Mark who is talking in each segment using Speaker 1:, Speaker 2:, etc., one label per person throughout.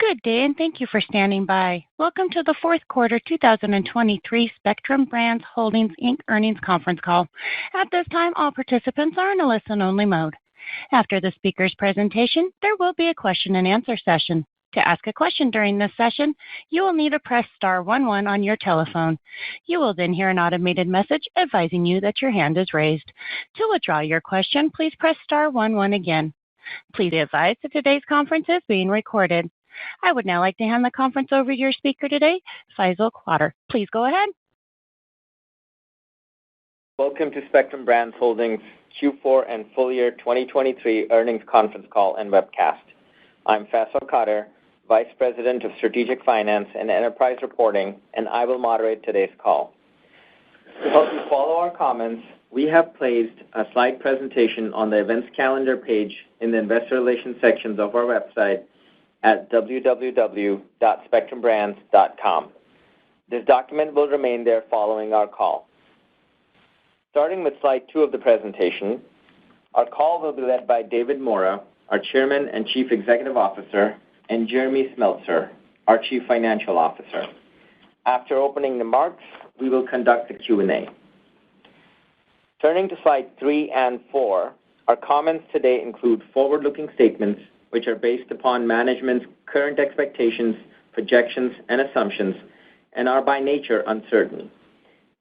Speaker 1: Good day, and thank you for standing by. Welcome to the fourth quarter 2023 Spectrum Brands Holdings, Inc. earnings conference call. At this time, all participants are in a listen-only mode. After the speaker's presentation, there will be a question-and-answer session. To ask a question during this session, you will need to press star 11 on your telephone. You will then hear an automated message advising you that your hand is raised. To withdraw your question, please press star 11 again. Please be advised that today's conference is being recorded. I would now like to hand the conference over to your speaker today, Faisal Qadir. Please go ahead.
Speaker 2: Welcome to Spectrum Brands Holdings Q4 and full year 2023 earnings conference call and webcast. I'm Faisal Qadir, Vice President of Strategic Finance and Enterprise Reporting, and I will moderate today's call. To help you follow our comments, we have placed a slide presentation on the events calendar page in the Investor Relations sections of our website at www.spectrumbrands.com. This document will remain there following our call. Starting with slide 2 of the presentation, our call will be led by David Maura, our Chairman and Chief Executive Officer, and Jeremy Smeltzer, our Chief Financial Officer. After opening remarks, we will conduct the Q&A. Turning to slide 3 and 4, our comments today include forward-looking statements which are based upon management's current expectations, projections, and assumptions, and are by nature uncertain.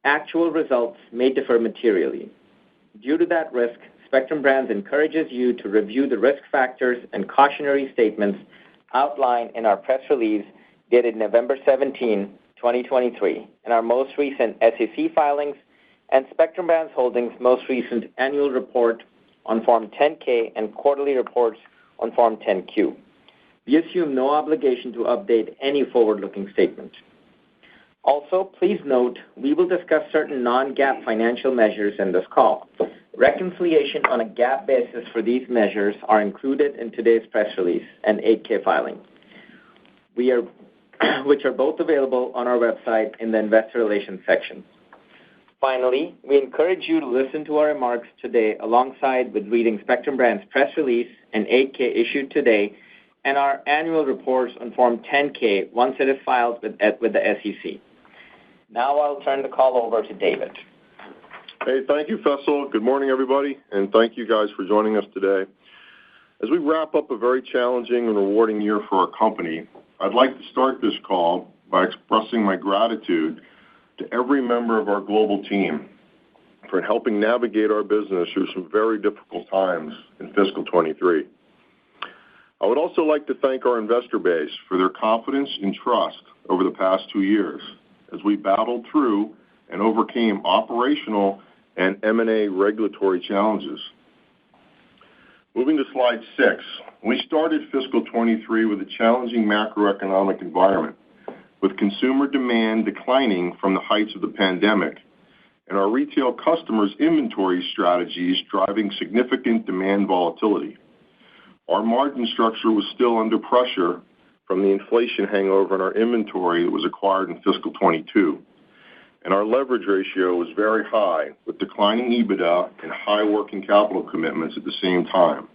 Speaker 2: Actual results may differ materially. Due to that risk, Spectrum Brands encourages you to review the risk factors and cautionary statements outlined in our press release dated November 17, 2023, and our most recent SEC filings, and Spectrum Brands Holdings' most recent annual report on Form 10-K and quarterly reports on Form 10-Q. We assume no obligation to update any forward-looking statement. Also, please note, we will discuss certain non-GAAP financial measures in this call. Reconciliation on a GAAP basis for these measures are included in today's press release and 8-K filing, which are both available on our website in the Investor Relations section. Finally, we encourage you to listen to our remarks today alongside with reading Spectrum Brands' press release and 8-K issued today and our annual reports on Form 10-K once it is filed with the SEC. Now I'll turn the call over to David.
Speaker 3: Hey, thank you, Faisal. Good morning, everybody, and thank you guys for joining us today. As we wrap up a very challenging and rewarding year for our company, I'd like to start this call by expressing my gratitude to every member of our global team for helping navigate our business through some very difficult times in fiscal 23. I would also like to thank our investor base for their confidence and trust over the past 2 years as we battled through and overcame operational and M&A regulatory challenges. Moving to slide 6, we started fiscal 23 with a challenging macroeconomic environment, with consumer demand declining from the heights of the pandemic, and our retail customers' inventory strategies driving significant demand volatility. Our margin structure was still under pressure from the inflation hangover in our inventory that was acquired in fiscal 22, and our leverage ratio was very high, with declining EBITDA and high working capital commitments at the same time.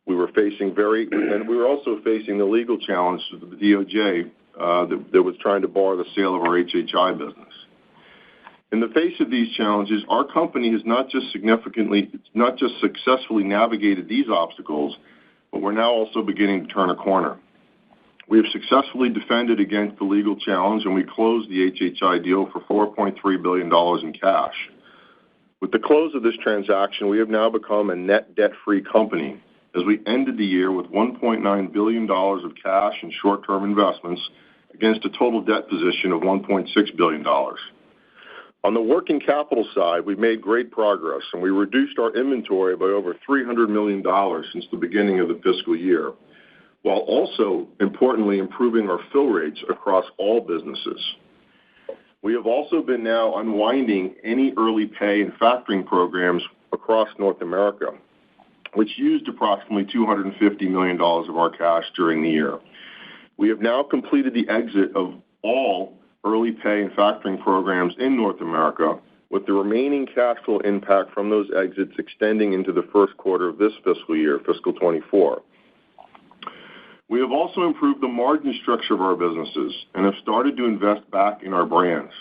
Speaker 3: We were also facing the legal challenge of the DOJ that was trying to bar the sale of our HHI business. In the face of these challenges, our company has not just successfully navigated these obstacles, but we're now also beginning to turn a corner. We have successfully defended against the legal challenge, and we closed the HHI deal for $4.3 billion in cash. With the close of this transaction, we have now become a net debt-free company, as we ended the year with $1.9 billion of cash and short-term investments against a total debt position of $1.6 billion. On the working capital side, we made great progress, and we reduced our inventory by over $300 million since the beginning of the fiscal year, while also, importantly, improving our fill rates across all businesses. We have also been now unwinding any early pay and factoring programs across North America, which used approximately $250 million of our cash during the year. We have now completed the exit of all early pay and factoring programs in North America, with the remaining cash flow impact from those exits extending into the first quarter of this fiscal year, fiscal 24. We have also improved the margin structure of our businesses and have started to invest back in our brands.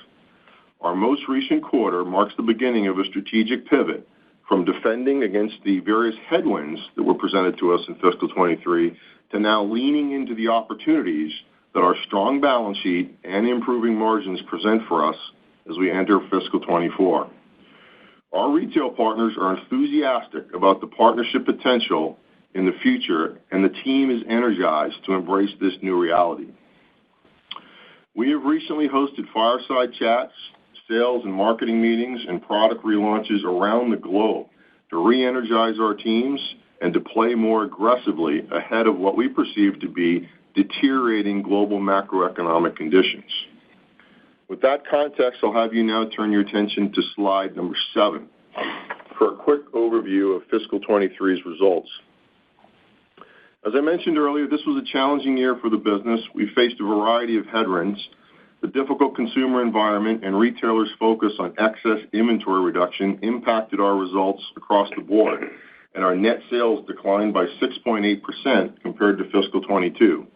Speaker 3: Our most recent quarter marks the beginning of a strategic pivot from defending against the various headwinds that were presented to us in fiscal 23 to now leaning into the opportunities that our strong balance sheet and improving margins present for us as we enter fiscal 24. Our retail partners are enthusiastic about the partnership potential in the future, and the team is energized to embrace this new reality. We have recently hosted fireside chats, sales and marketing meetings, and product relaunches around the globe to re-energize our teams and to play more aggressively ahead of what we perceive to be deteriorating global macroeconomic conditions. With that context, I'll have you now turn your attention to slide number 7 for a quick overview of fiscal 23's results. As I mentioned earlier, this was a challenging year for the business. We faced a variety of headwinds. The difficult consumer environment and retailers' focus on excess inventory reduction impacted our results across the board, and our net sales declined by 6.8% compared to fiscal 22.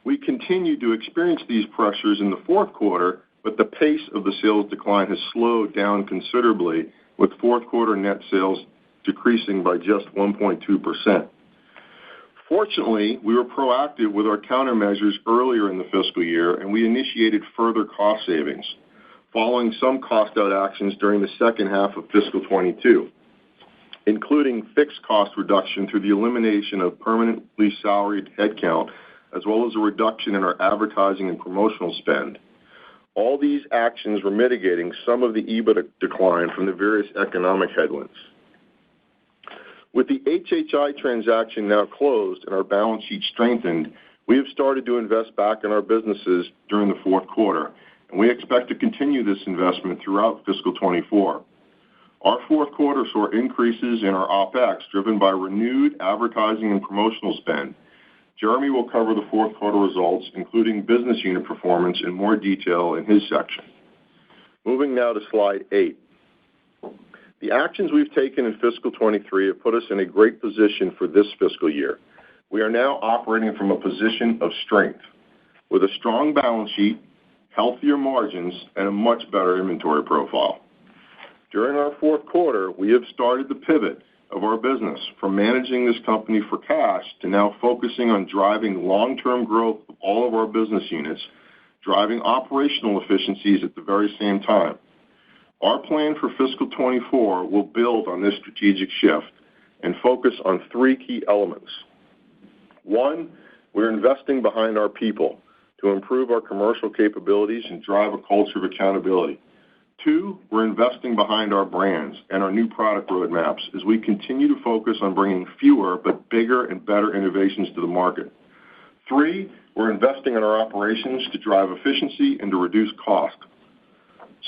Speaker 3: We continued to experience these pressures in the fourth quarter, but the pace of the sales decline has slowed down considerably, with fourth quarter net sales decreasing by just 1.2%. Fortunately, we were proactive with our countermeasures earlier in the fiscal year, and we initiated further cost savings, following some cost-out actions during the second half of fiscal 22, including fixed cost reduction through the elimination of permanently salaried headcount, as well as a reduction in our advertising and promotional spend. All these actions were mitigating some of the EBITDA decline from the various economic headwinds. With the HHI transaction now closed and our balance sheet strengthened, we have started to invest back in our businesses during the fourth quarter, and we expect to continue this investment throughout fiscal 24. Our fourth quarter saw increases in our OPEX driven by renewed advertising and promotional spend. Jeremy will cover the fourth quarter results, including business unit performance, in more detail in his section. Moving now to slide 8. The actions we've taken in fiscal 23 have put us in a great position for this fiscal year. We are now operating from a position of strength, with a strong balance sheet, healthier margins, and a much better inventory profile. During our fourth quarter, we have started the pivot of our business from managing this company for cash to now focusing on driving long-term growth of all of our business units, driving operational efficiencies at the very same time. Our plan for fiscal 24 will build on this strategic shift and focus on 3 key elements. 1, we're investing behind our people to improve our commercial capabilities and drive a culture of accountability. 2, we're investing behind our brands and our new product roadmaps as we continue to focus on bringing fewer but bigger and better innovations to the market. 3, we're investing in our operations to drive efficiency and to reduce cost.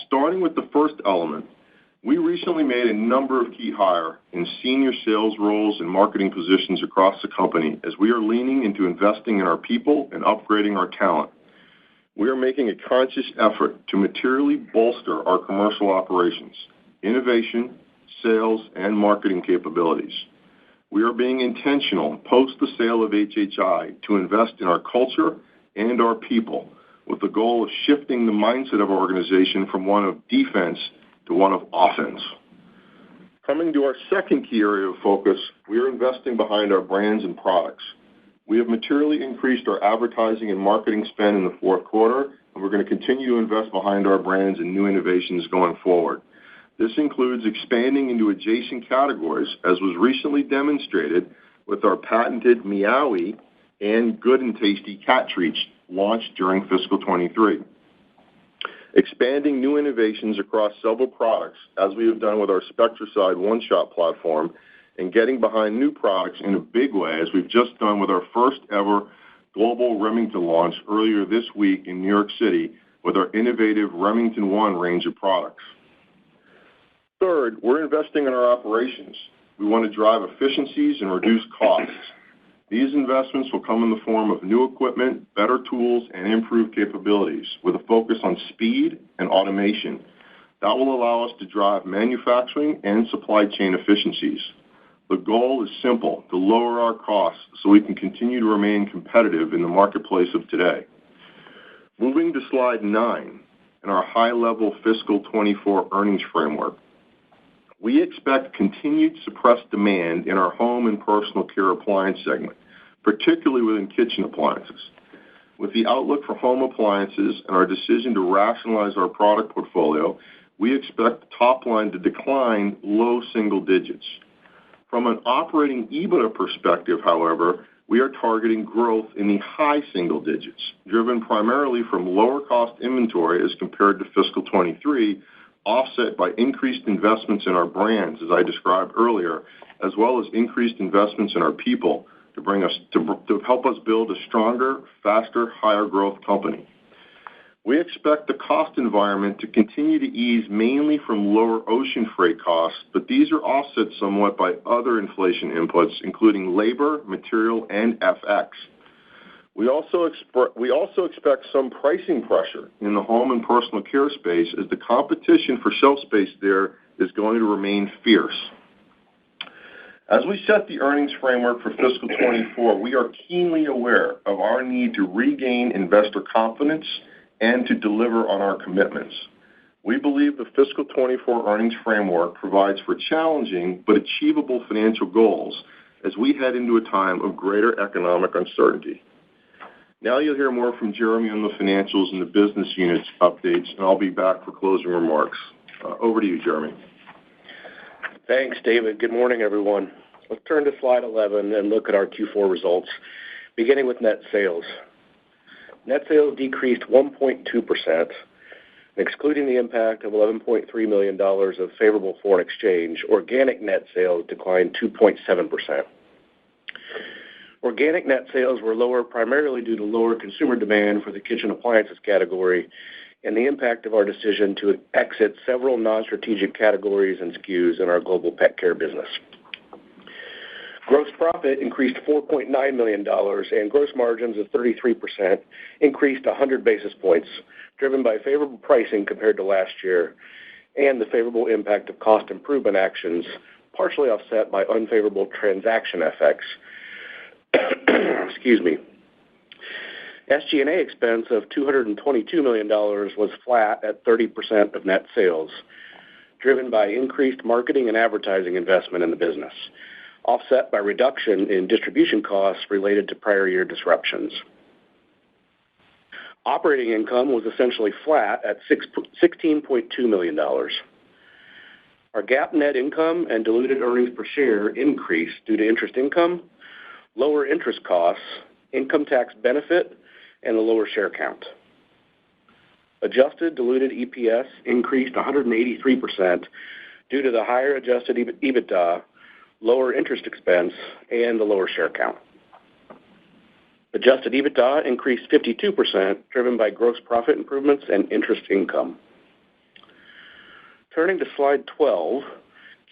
Speaker 3: Starting with the first element, we recently made a number of key hires in senior sales roles and marketing positions across the company as we are leaning into investing in our people and upgrading our talent. We are making a conscious effort to materially bolster our commercial operations, innovation, sales, and marketing capabilities. We are being intentional post the sale of HHI to invest in our culture and our people, with the goal of shifting the mindset of our organization from one of defense to one of offense. Coming to our second key area of focus, we are investing behind our brands and products. We have materially increased our advertising and marketing spend in the fourth quarter, and we're going to continue to invest behind our brands and new innovations going forward. This includes expanding into adjacent categories, as was recently demonstrated with our patented Meowie and Good and Tasty cat treats launched during fiscal 23. Expanding new innovations across several products, as we have done with our Spectracide one-shot platform, and getting behind new products in a big way, as we've just done with our first ever global Remington launch earlier this week in New York City with our innovative Remington One range of products. Third, we're investing in our operations. We want to drive efficiencies and reduce costs. These investments will come in the form of new equipment, better tools, and improved capabilities with a focus on speed and automation. That will allow us to drive manufacturing and supply chain efficiencies. The goal is simple: to lower our costs so we can continue to remain competitive in the marketplace of today. Moving to slide 9, in our high-level fiscal 24 earnings framework, we expect continued suppressed demand in our home and personal care appliance segment, particularly within kitchen appliances. With the outlook for home appliances and our decision to rationalize our product portfolio, we expect the top line to decline low single digits. From an operating EBITDA perspective, however, we are targeting growth in the high single digits, driven primarily from lower cost inventory as compared to fiscal 23, offset by increased investments in our brands, as I described earlier, as well as increased investments in our people to help us build a stronger, faster, higher growth company. We expect the cost environment to continue to ease mainly from lower ocean freight costs, but these are offset somewhat by other inflation inputs, including labor, material, and FX. We also expect some pricing pressure in the home and personal care space as the competition for shelf space there is going to remain fierce. As we set the earnings framework for fiscal 24, we are keenly aware of our need to regain investor confidence and to deliver on our commitments. We believe the fiscal 24 earnings framework provides for challenging but achievable financial goals as we head into a time of greater economic uncertainty. Now you'll hear more from Jeremy on the financials and the business units updates, and I'll be back for closing remarks. Over to you, Jeremy.
Speaker 4: Thanks, David. Good morning, everyone. Let's turn to slide 11 and look at our Q4 results, beginning with net sales. Net sales decreased 1.2%. Excluding the impact of $11.3 million of favorable foreign exchange, organic net sales declined 2.7%. Organic net sales were lower primarily due to lower consumer demand for the kitchen appliances category and the impact of our decision to exit several non-strategic categories and SKUs in our global pet care business. Gross profit increased $4.9 million, and gross margins of 33% increased 100 basis points, driven by favorable pricing compared to last year and the favorable impact of cost improvement actions, partially offset by unfavorable transaction effects. Excuse me. SG&A expense of $222 million was flat at 30% of net sales, driven by increased marketing and advertising investment in the business, offset by reduction in distribution costs related to prior year disruptions. Operating income was essentially flat at $16.2 million. Our GAAP net income and diluted earnings per share increased due to interest income, lower interest costs, income tax benefit, and a lower share count. Adjusted diluted EPS increased 183% due to the higher adjusted EBITDA, lower interest expense, and the lower share count. Adjusted EBITDA increased 52%, driven by gross profit improvements and interest income. Turning to slide 12,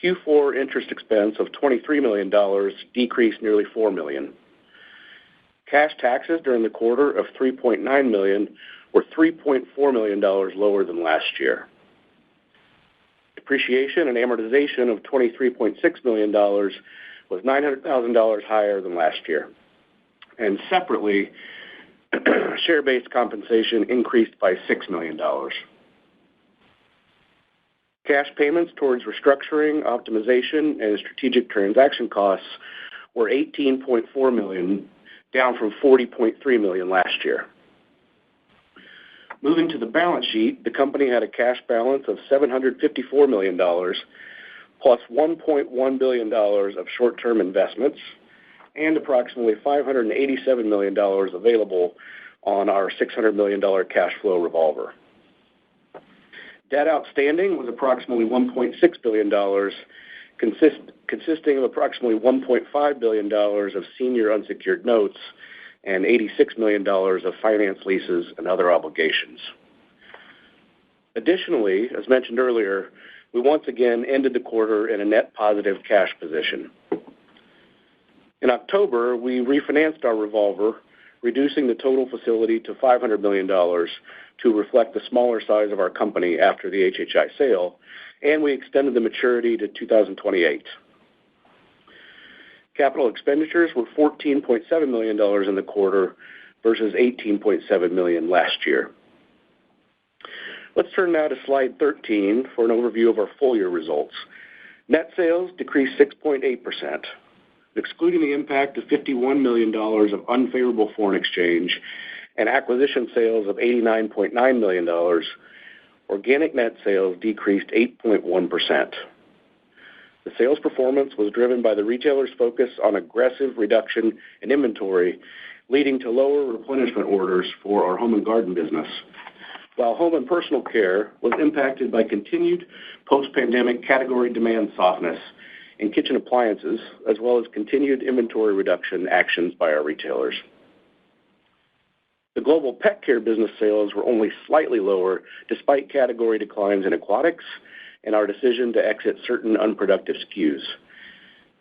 Speaker 4: Q4 interest expense of $23 million decreased nearly $4 million. Cash taxes during the quarter of $3.9 million were $3.4 million lower than last year. Depreciation and amortization of $23.6 million was $900,000 higher than last year. And separately, share-based compensation increased by $6 million. Cash payments towards restructuring, optimization, and strategic transaction costs were $18.4 million, down from $40.3 million last year. Moving to the balance sheet, the company had a cash balance of $754 million, plus $1.1 billion of short-term investments, and approximately $587 million available on our $600 million cash flow revolver. Debt outstanding was approximately $1.6 billion, consisting of approximately $1.5 billion of senior unsecured notes and $86 million of finance leases and other obligations. Additionally, as mentioned earlier, we once again ended the quarter in a net positive cash position. In October, we refinanced our revolver, reducing the total facility to $500 million to reflect the smaller size of our company after the HHI sale, and we extended the maturity to 2028. Capital expenditures were $14.7 million in the quarter versus $18.7 million last year. Let's turn now to slide 13 for an overview of our full-year results. Net sales decreased 6.8%. Excluding the impact of $51 million of unfavorable foreign exchange and acquisition sales of $89.9 million, organic net sales decreased 8.1%. The sales performance was driven by the retailer's focus on aggressive reduction in inventory, leading to lower replenishment orders for our home and garden business, while home and personal care was impacted by continued post-pandemic category demand softness in kitchen appliances, as well as continued inventory reduction actions by our retailers. The global pet care business sales were only slightly lower despite category declines in aquatics and our decision to exit certain unproductive SKUs,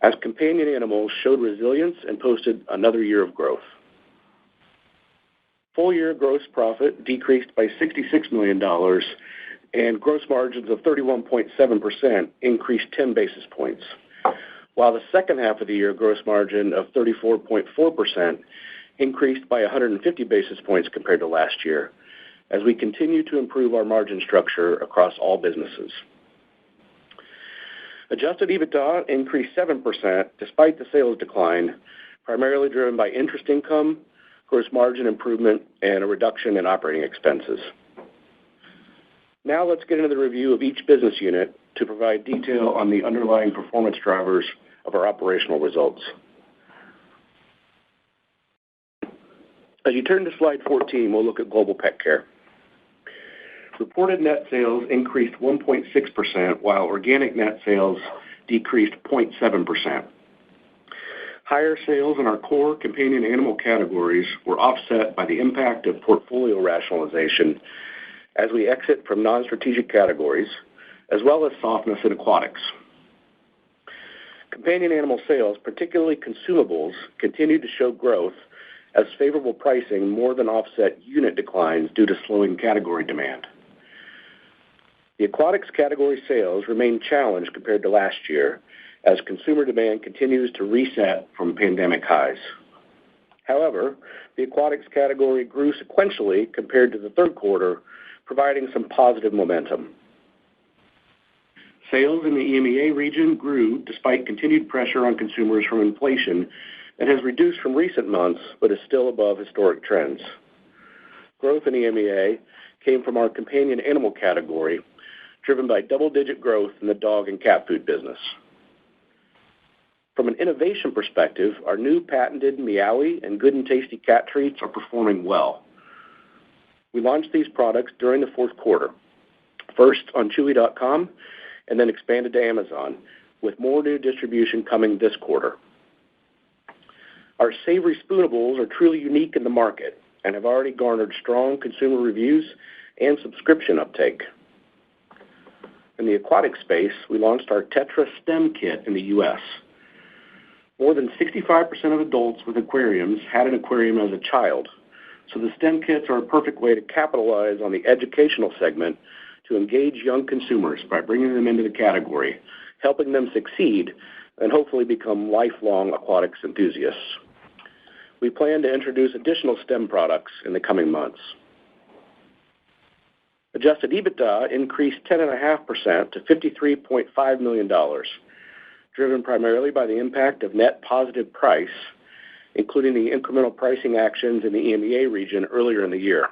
Speaker 4: as companion animals showed resilience and posted another year of growth. Full-year gross profit decreased by $66 million, and gross margins of 31.7% increased 10 basis points, while the second half of the year gross margin of 34.4% increased by 150 basis points compared to last year, as we continue to improve our margin structure across all businesses. Adjusted EBITDA increased 7% despite the sales decline, primarily driven by interest income, gross margin improvement, and a reduction in operating expenses. Now let's get into the review of each business unit to provide detail on the underlying performance drivers of our operational results. As you turn to slide 14, we'll look at global pet care. Reported net sales increased 1.6%, while organic net sales decreased 0.7%. Higher sales in our core companion animal categories were offset by the impact of portfolio rationalization as we exit from non-strategic categories, as well as softness in aquatics. Companion animal sales, particularly consumables, continued to show growth as favorable pricing more than offset unit declines due to slowing category demand. The aquatics category sales remain challenged compared to last year as consumer demand continues to reset from pandemic highs. However, the aquatics category grew sequentially compared to the third quarter, providing some positive momentum. Sales in the EMEA region grew despite continued pressure on consumers from inflation that has reduced from recent months but is still above historic trends. Growth in EMEA came from our companion animal category, driven by double-digit growth in the dog and cat food business. From an innovation perspective, our new patented Meowie and Good and Tasty cat treats are performing well. We launched these products during the fourth quarter, first on Chewy.com and then expanded to Amazon, with more new distribution coming this quarter. Our savory spoonables are truly unique in the market and have already garnered strong consumer reviews and subscription uptake. In the aquatic space, we launched our Tetra STEM kit in the U.S. More than 65% of adults with aquariums had an aquarium as a child, so the STEM kits are a perfect way to capitalize on the educational segment to engage young consumers by bringing them into the category, helping them succeed, and hopefully become lifelong aquatics enthusiasts. We plan to introduce additional STEM products in the coming months. Adjusted EBITDA increased 10.5% to $53.5 million, driven primarily by the impact of net positive price, including the incremental pricing actions in the EMEA region earlier in the year.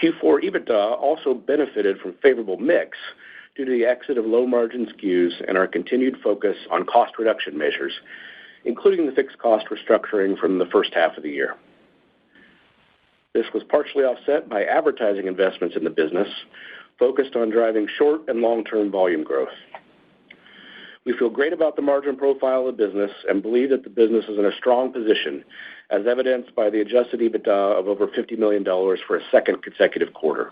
Speaker 4: Q4 EBITDA also benefited from favorable mix due to the exit of low-margin SKUs and our continued focus on cost reduction measures, including the fixed cost restructuring from the first half of the year. This was partially offset by advertising investments in the business, focused on driving short and long-term volume growth. We feel great about the margin profile of the business and believe that the business is in a strong position, as evidenced by the adjusted EBITDA of over $50 million for a second consecutive quarter.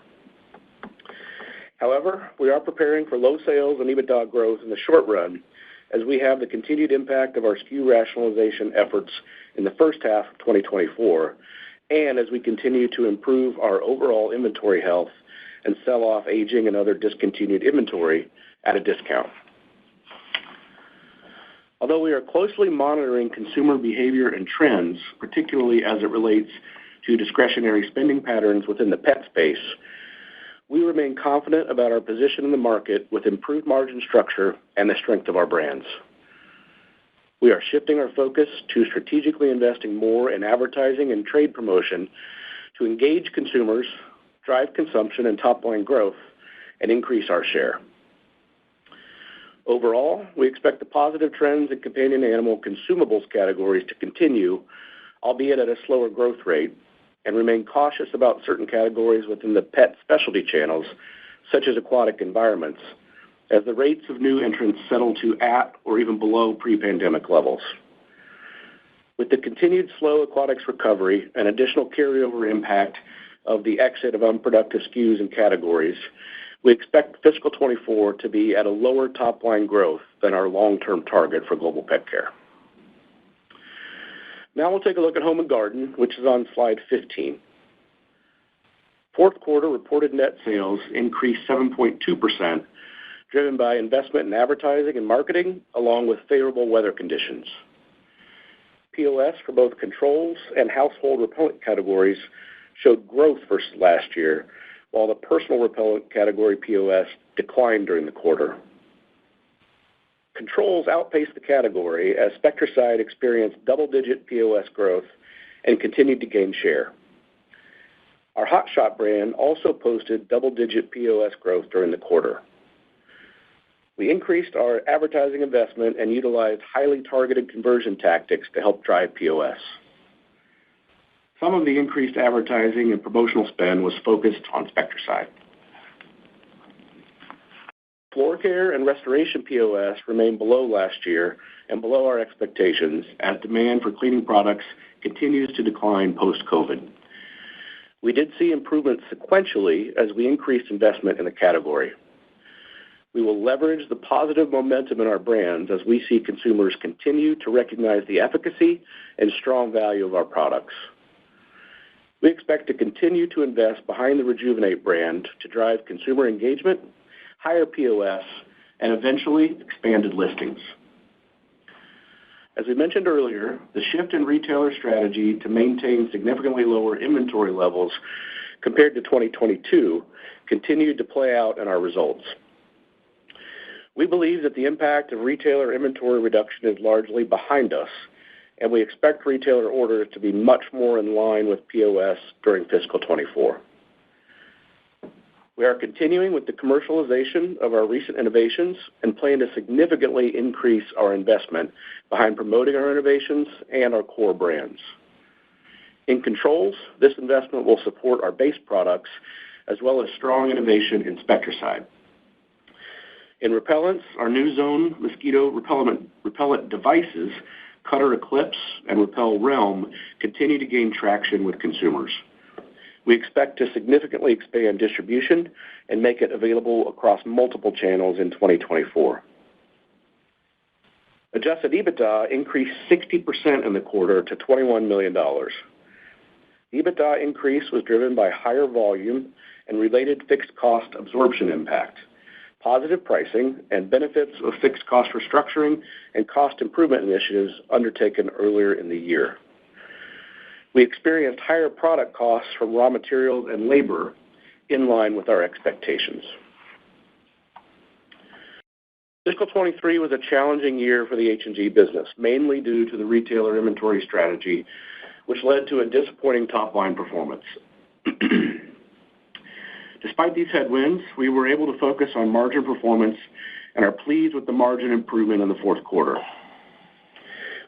Speaker 4: However, we are preparing for low sales and EBITDA growth in the short run, as we have the continued impact of our SKU rationalization efforts in the first half of 2024, and as we continue to improve our overall inventory health and sell off aging and other discontinued inventory at a discount. Although we are closely monitoring consumer behavior and trends, particularly as it relates to discretionary spending patterns within the pet space, we remain confident about our position in the market with improved margin structure and the strength of our brands. We are shifting our focus to strategically investing more in advertising and trade promotion to engage consumers, drive consumption and top-line growth, and increase our share. Overall, we expect the positive trends in companion animal consumables categories to continue, albeit at a slower growth rate, and remain cautious about certain categories within the pet specialty channels, such as aquatic environments, as the rates of new entrants settle to at or even below pre-pandemic levels. With the continued slow aquatics recovery and additional carryover impact of the exit of unproductive SKUs and categories, we expect fiscal 24 to be at a lower top-line growth than our long-term target for global pet care. Now we'll take a look at Home and Garden, which is on slide 15. Fourth quarter reported net sales increased 7.2%, driven by investment in advertising and marketing, along with favorable weather conditions. POS for both controls and household repellent categories showed growth versus last year, while the personal repellent category POS declined during the quarter. Controls outpaced the category as Spectracide experienced double-digit POS growth and continued to gain share. Our Hot Shot brand also posted double-digit POS growth during the quarter. We increased our advertising investment and utilized highly targeted conversion tactics to help drive POS. Some of the increased advertising and promotional spend was focused on Spectracide. Floor care and restoration POS remained below last year and below our expectations as demand for cleaning products continues to decline post-COVID. We did see improvements sequentially as we increased investment in the category. We will leverage the positive momentum in our brands as we see consumers continue to recognize the efficacy and strong value of our products. We expect to continue to invest behind the Rejuvenate brand to drive consumer engagement, higher POS, and eventually expanded listings. As we mentioned earlier, the shift in retailer strategy to maintain significantly lower inventory levels compared to 2022 continued to play out in our results. We believe that the impact of retailer inventory reduction is largely behind us, and we expect retailer orders to be much more in line with POS during fiscal 24. We are continuing with the commercialization of our recent innovations and plan to significantly increase our investment behind promoting our innovations and our core brands. In controls, this investment will support our base products as well as strong innovation in Spectracide. In repellents, our new Zone mosquito repellent devices, Cutter Eclipse and Repel Realm, continue to gain traction with consumers. We expect to significantly expand distribution and make it available across multiple channels in 2024. Adjusted EBITDA increased 60% in the quarter to $21 million. The EBITDA increase was driven by higher volume and related fixed cost absorption impact, positive pricing, and benefits of fixed cost restructuring and cost improvement initiatives undertaken earlier in the year. We experienced higher product costs from raw materials and labor in line with our expectations. Fiscal 23 was a challenging year for the H&G business, mainly due to the retailer inventory strategy, which led to a disappointing top-line performance. Despite these headwinds, we were able to focus on margin performance and are pleased with the margin improvement in the fourth quarter.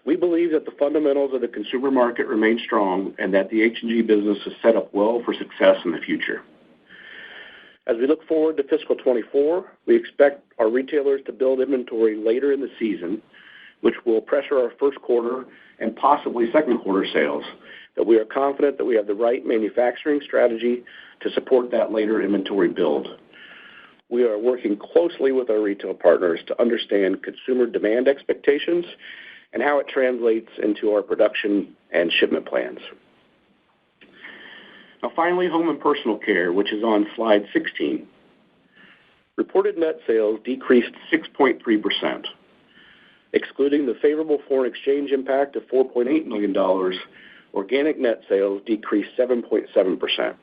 Speaker 4: We believe that the fundamentals of the consumer market remain strong and that the H&G business is set up well for success in the future. As we look forward to fiscal 24, we expect our retailers to build inventory later in the season, which will pressure our first quarter and possibly second quarter sales, but we are confident that we have the right manufacturing strategy to support that later inventory build. We are working closely with our retail partners to understand consumer demand expectations and how it translates into our production and shipment plans. Now finally, Home and Personal Care, which is on slide 16. Reported net sales decreased 6.3%. Excluding the favorable foreign exchange impact of $4.8 million, organic net sales decreased 7.7%.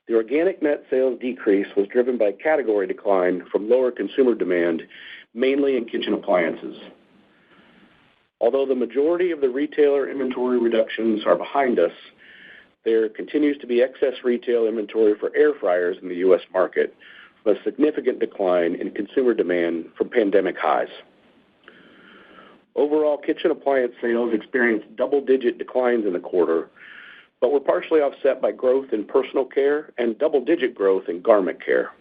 Speaker 4: The organic net sales decrease was driven by category decline from lower consumer demand, mainly in kitchen appliances. Although the majority of the retailer inventory reductions are behind us, there continues to be excess retail inventory for air fryers in the U.S. market, with a significant decline in consumer demand from pandemic highs. Overall, kitchen appliance sales experienced double-digit declines in the quarter, but were partially offset by growth in personal care and double-digit growth in garment care.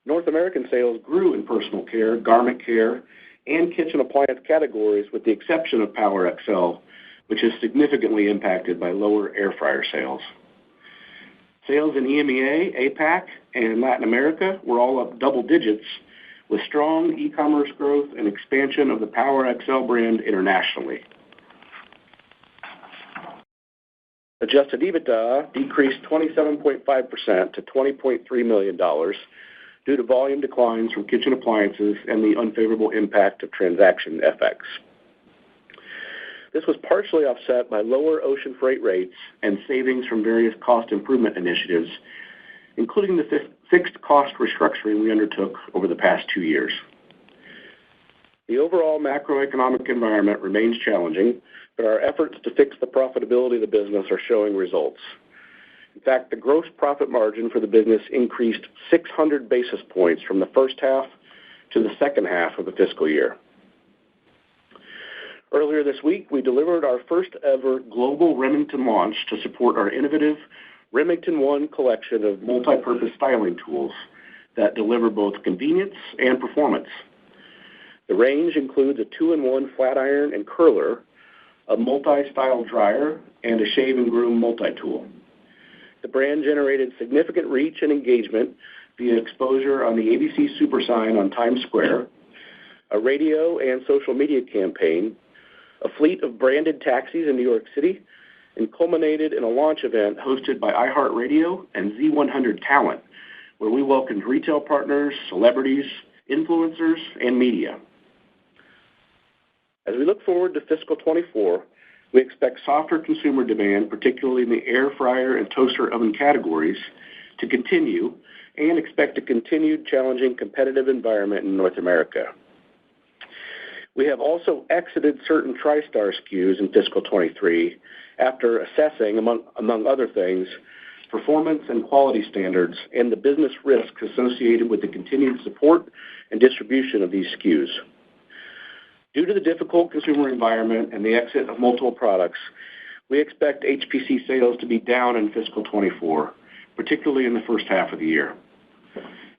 Speaker 4: North American sales grew in personal care, garment care, and kitchen appliance categories with the exception of Power XL, which is significantly impacted by lower air fryer sales. Sales in EMEA, APAC, and Latin America were all up double digits, with strong e-commerce growth and expansion of the Power XL brand internationally. Adjusted EBITDA decreased 27.5% to $20.3 million due to volume declines from kitchen appliances and the unfavorable impact of transaction FX. This was partially offset by lower ocean freight rates and savings from various cost improvement initiatives, including the fixed cost restructuring we undertook over the past 2 years. The overall macroeconomic environment remains challenging, but our efforts to fix the profitability of the business are showing results. In fact, the gross profit margin for the business increased 600 basis points from the first half to the second half of the fiscal year. Earlier this week, we delivered our first ever global Remington launch to support our innovative Remington One collection of multi-purpose styling tools that deliver both convenience and performance. The range includes a 2-in-1 flat iron and curler, a multi-style dryer, and a shave and groom multi-tool. The brand generated significant reach and engagement via exposure on the ABC Super Sign on Times Square, a radio and social media campaign, a fleet of branded taxis in New York City, and culminated in a launch event hosted by iHeartRadio and Z100 Talent, where we welcomed retail partners, celebrities, influencers, and media. As we look forward to fiscal 24, we expect softer consumer demand, particularly in the air fryer and toaster oven categories, to continue and expect a continued challenging competitive environment in North America. We have also exited certain TriStar SKUs in fiscal 23 after assessing, among other things, performance and quality standards and the business risks associated with the continued support and distribution of these SKUs. Due to the difficult consumer environment and the exit of multiple products, we expect HPC sales to be down in fiscal 24, particularly in the first half of the year.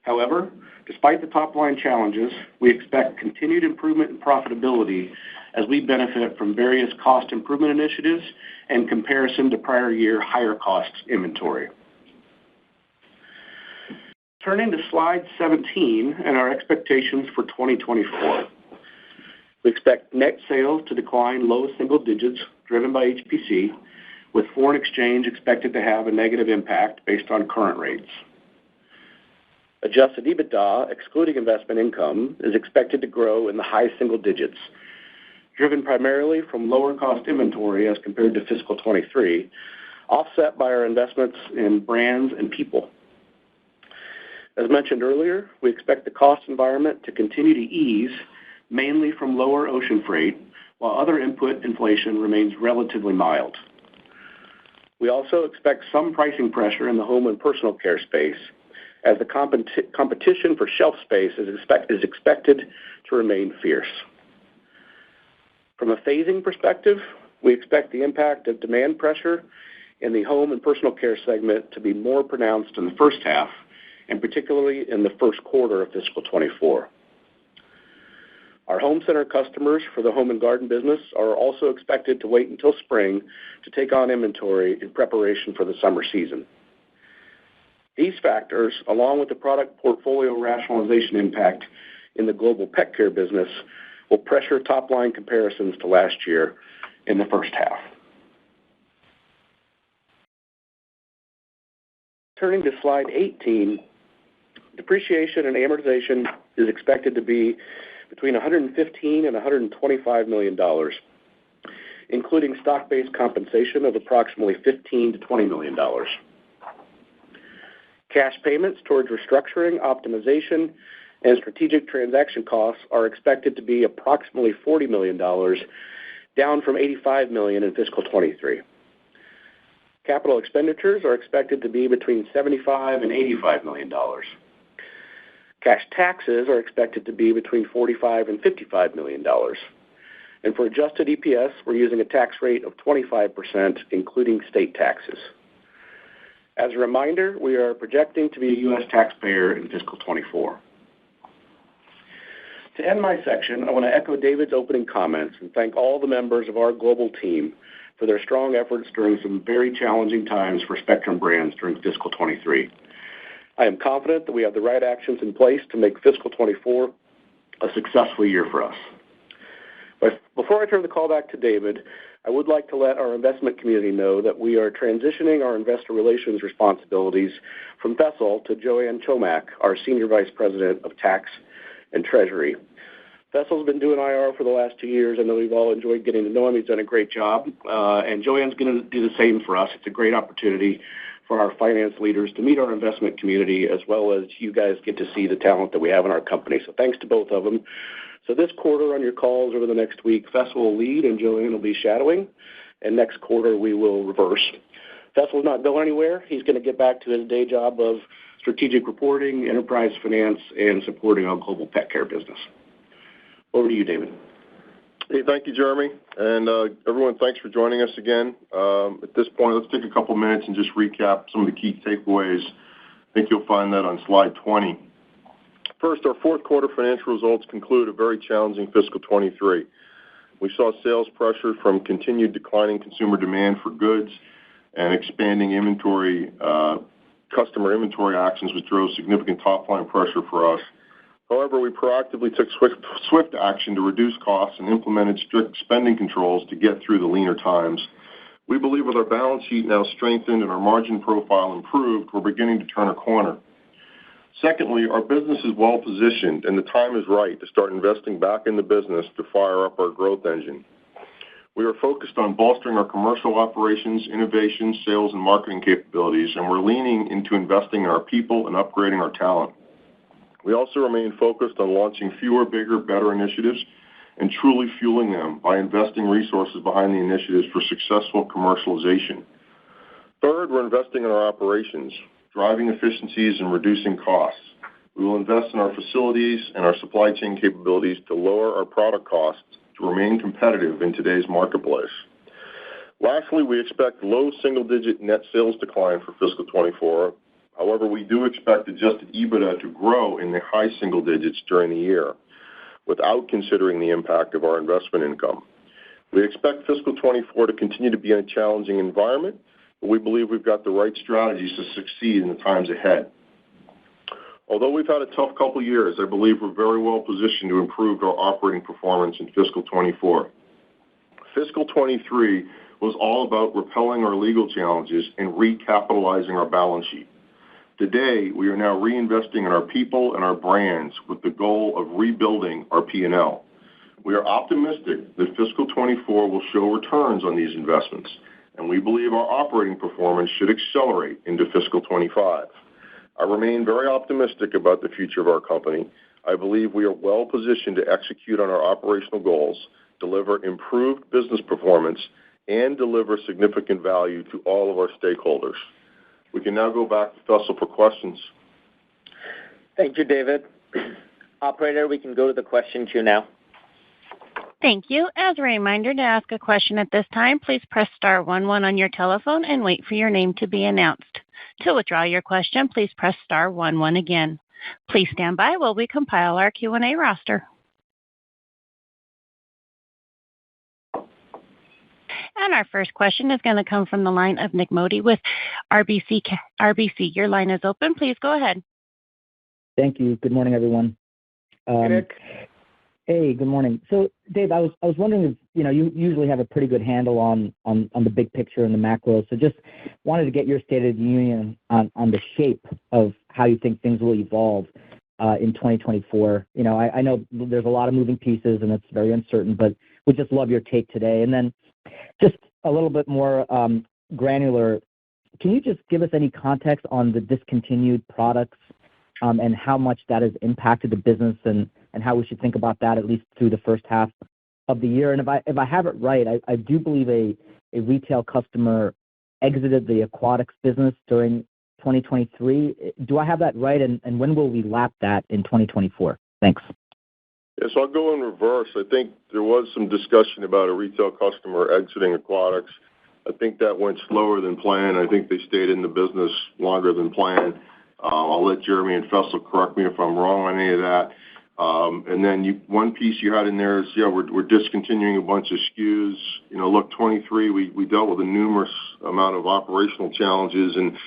Speaker 4: However, despite the top-line challenges, we expect continued improvement in profitability as we benefit from various cost improvement initiatives and comparison to prior year higher cost inventory. Turning to slide 17 and our expectations for 2024. We expect net sales to decline low single digits, driven by HPC, with foreign exchange expected to have a negative impact based on current rates. Adjusted EBITDA, excluding investment income, is expected to grow in the high single digits, driven primarily from lower cost inventory as compared to fiscal 23, offset by our investments in brands and people. As mentioned earlier, we expect the cost environment to continue to ease, mainly from lower ocean freight, while other input inflation remains relatively mild. We also expect some pricing pressure in the home and personal care space, as the competition for shelf space is expected to remain fierce. From a phasing perspective, we expect the impact of demand pressure in the home and personal care segment to be more pronounced in the first half, and particularly in the first quarter of fiscal 24. Our home center customers for the home and garden business are also expected to wait until spring to take on inventory in preparation for the summer season. These factors, along with the product portfolio rationalization impact in the global pet care business, will pressure top-line comparisons to last year in the first half. Turning to slide 18, depreciation and amortization is expected to be between $115 and $125 million, including stock-based compensation of approximately $15 to $20 million. Cash payments towards restructuring, optimization, and strategic transaction costs are expected to be approximately $40 million, down from $85 million in fiscal 23. Capital expenditures are expected to be between $75 and $85 million. Cash taxes are expected to be between $45 and $55 million. And for adjusted EPS, we're using a tax rate of 25%, including state taxes. As a reminder, we are projecting to be a U.S. taxpayer in fiscal 24. To end my section, I want to echo David's opening comments and thank all the members of our global team for their strong efforts during some very challenging times for Spectrum Brands during fiscal 23. I am confident that we have the right actions in place to make fiscal 24 a successful year for us. But before I turn the call back to David, I would like to let our investment community know that we are transitioning our investor relations responsibilities from Faisal to Joanne Chomak, our Senior Vice President of Tax and Treasury. Faisal's been doing IR for the last 2 years. I know we've all enjoyed getting to know him. He's done a great job. And Joanne's going to do the same for us. It's a great opportunity for our finance leaders to meet our investment community, as well as you guys get to see the talent that we have in our company. So thanks to both of them. So this quarter on your calls over the next week, Faisal will lead and Joanne will be shadowing. And next quarter we will reverse. Faisal's not going anywhere. He's going to get back to his day job of strategic reporting, enterprise finance, and supporting our global pet care business. Over to you, David.
Speaker 3: Hey, thank you, Jeremy. And everyone, thanks for joining us again. At this point, let's take a couple minutes and just recap some of the key takeaways. I think you'll find that on slide 20. First, our fourth quarter financial results conclude a very challenging fiscal 23. We saw sales pressure from continued declining consumer demand for goods and expanding inventory, customer inventory actions, which drove significant top-line pressure for us. However, we proactively took swift action to reduce costs and implemented strict spending controls to get through the leaner times. We believe with our balance sheet now strengthened and our margin profile improved, we're beginning to turn a corner. Secondly, our business is well positioned and the time is right to start investing back in the business to fire up our growth engine. We are focused on bolstering our commercial operations, innovation, sales, and marketing capabilities, and we're leaning into investing in our people and upgrading our talent. We also remain focused on launching fewer, bigger, better initiatives and truly fueling them by investing resources behind the initiatives for successful commercialization. Third, we're investing in our operations, driving efficiencies and reducing costs. We will invest in our facilities and our supply chain capabilities to lower our product costs to remain competitive in today's marketplace. Lastly, we expect low single-digit net sales decline for fiscal 24. However, we do expect adjusted EBITDA to grow in the high single digits during the year without considering the impact of our investment income. We expect fiscal 24 to continue to be in a challenging environment, but we believe we've got the right strategies to succeed in the times ahead. Although we've had a tough couple years, I believe we're very well positioned to improve our operating performance in fiscal 24. Fiscal 23 was all about repelling our legal challenges and recapitalizing our balance sheet. Today, we are now reinvesting in our people and our brands with the goal of rebuilding our P&L. We are optimistic that fiscal 24 will show returns on these investments, and we believe our operating performance should accelerate into fiscal 25. I remain very optimistic about the future of our company. I believe we are well positioned to execute on our operational goals, deliver improved business performance, and deliver significant value to all of our stakeholders. We can now go back to Faisal for questions.
Speaker 2: Thank you, David. Operator, we can go to the question queue now.
Speaker 1: Thank you. As a reminder, to ask a question at this time, please press star 11 on your telephone and wait for your name to be announced. To withdraw your question, please press star 11 again. Please stand by while we compile our Q&A roster. And our first question is going to come from the line of Nik Modi with RBC. Your line is open. Please go ahead.
Speaker 5: Thank you. Good morning, everyone.
Speaker 2: Hey, Nick.
Speaker 5: Hey, good morning. So, Dave, I was wondering if, you usually have a pretty good handle on the big picture and the macro. So just wanted to get your state of the union on the shape of how you think things will evolve in 2024. I know there's a lot of moving pieces and it's very uncertain, but we'd just love your take today. And then just a little bit more granular, can you just give us any context on the discontinued products and how much that has impacted the business and how we should think about that at least through the first half of the year? And if I have it right, I do believe a retail customer exited the aquatics business during 2023. Do I have that right? And when will we lap that in 2024? Thanks.
Speaker 3: Yes, I'll go in reverse. I think there was some discussion about a retail customer exiting aquatics. I think that went slower than planned. I think they stayed in the business longer than planned. I'll let Jeremy and Fessel correct me if I'm wrong on any of that. And then one piece you had in there is, we're discontinuing a bunch of SKUs. Look, 23, we dealt with a numerous amount of operational challenges, and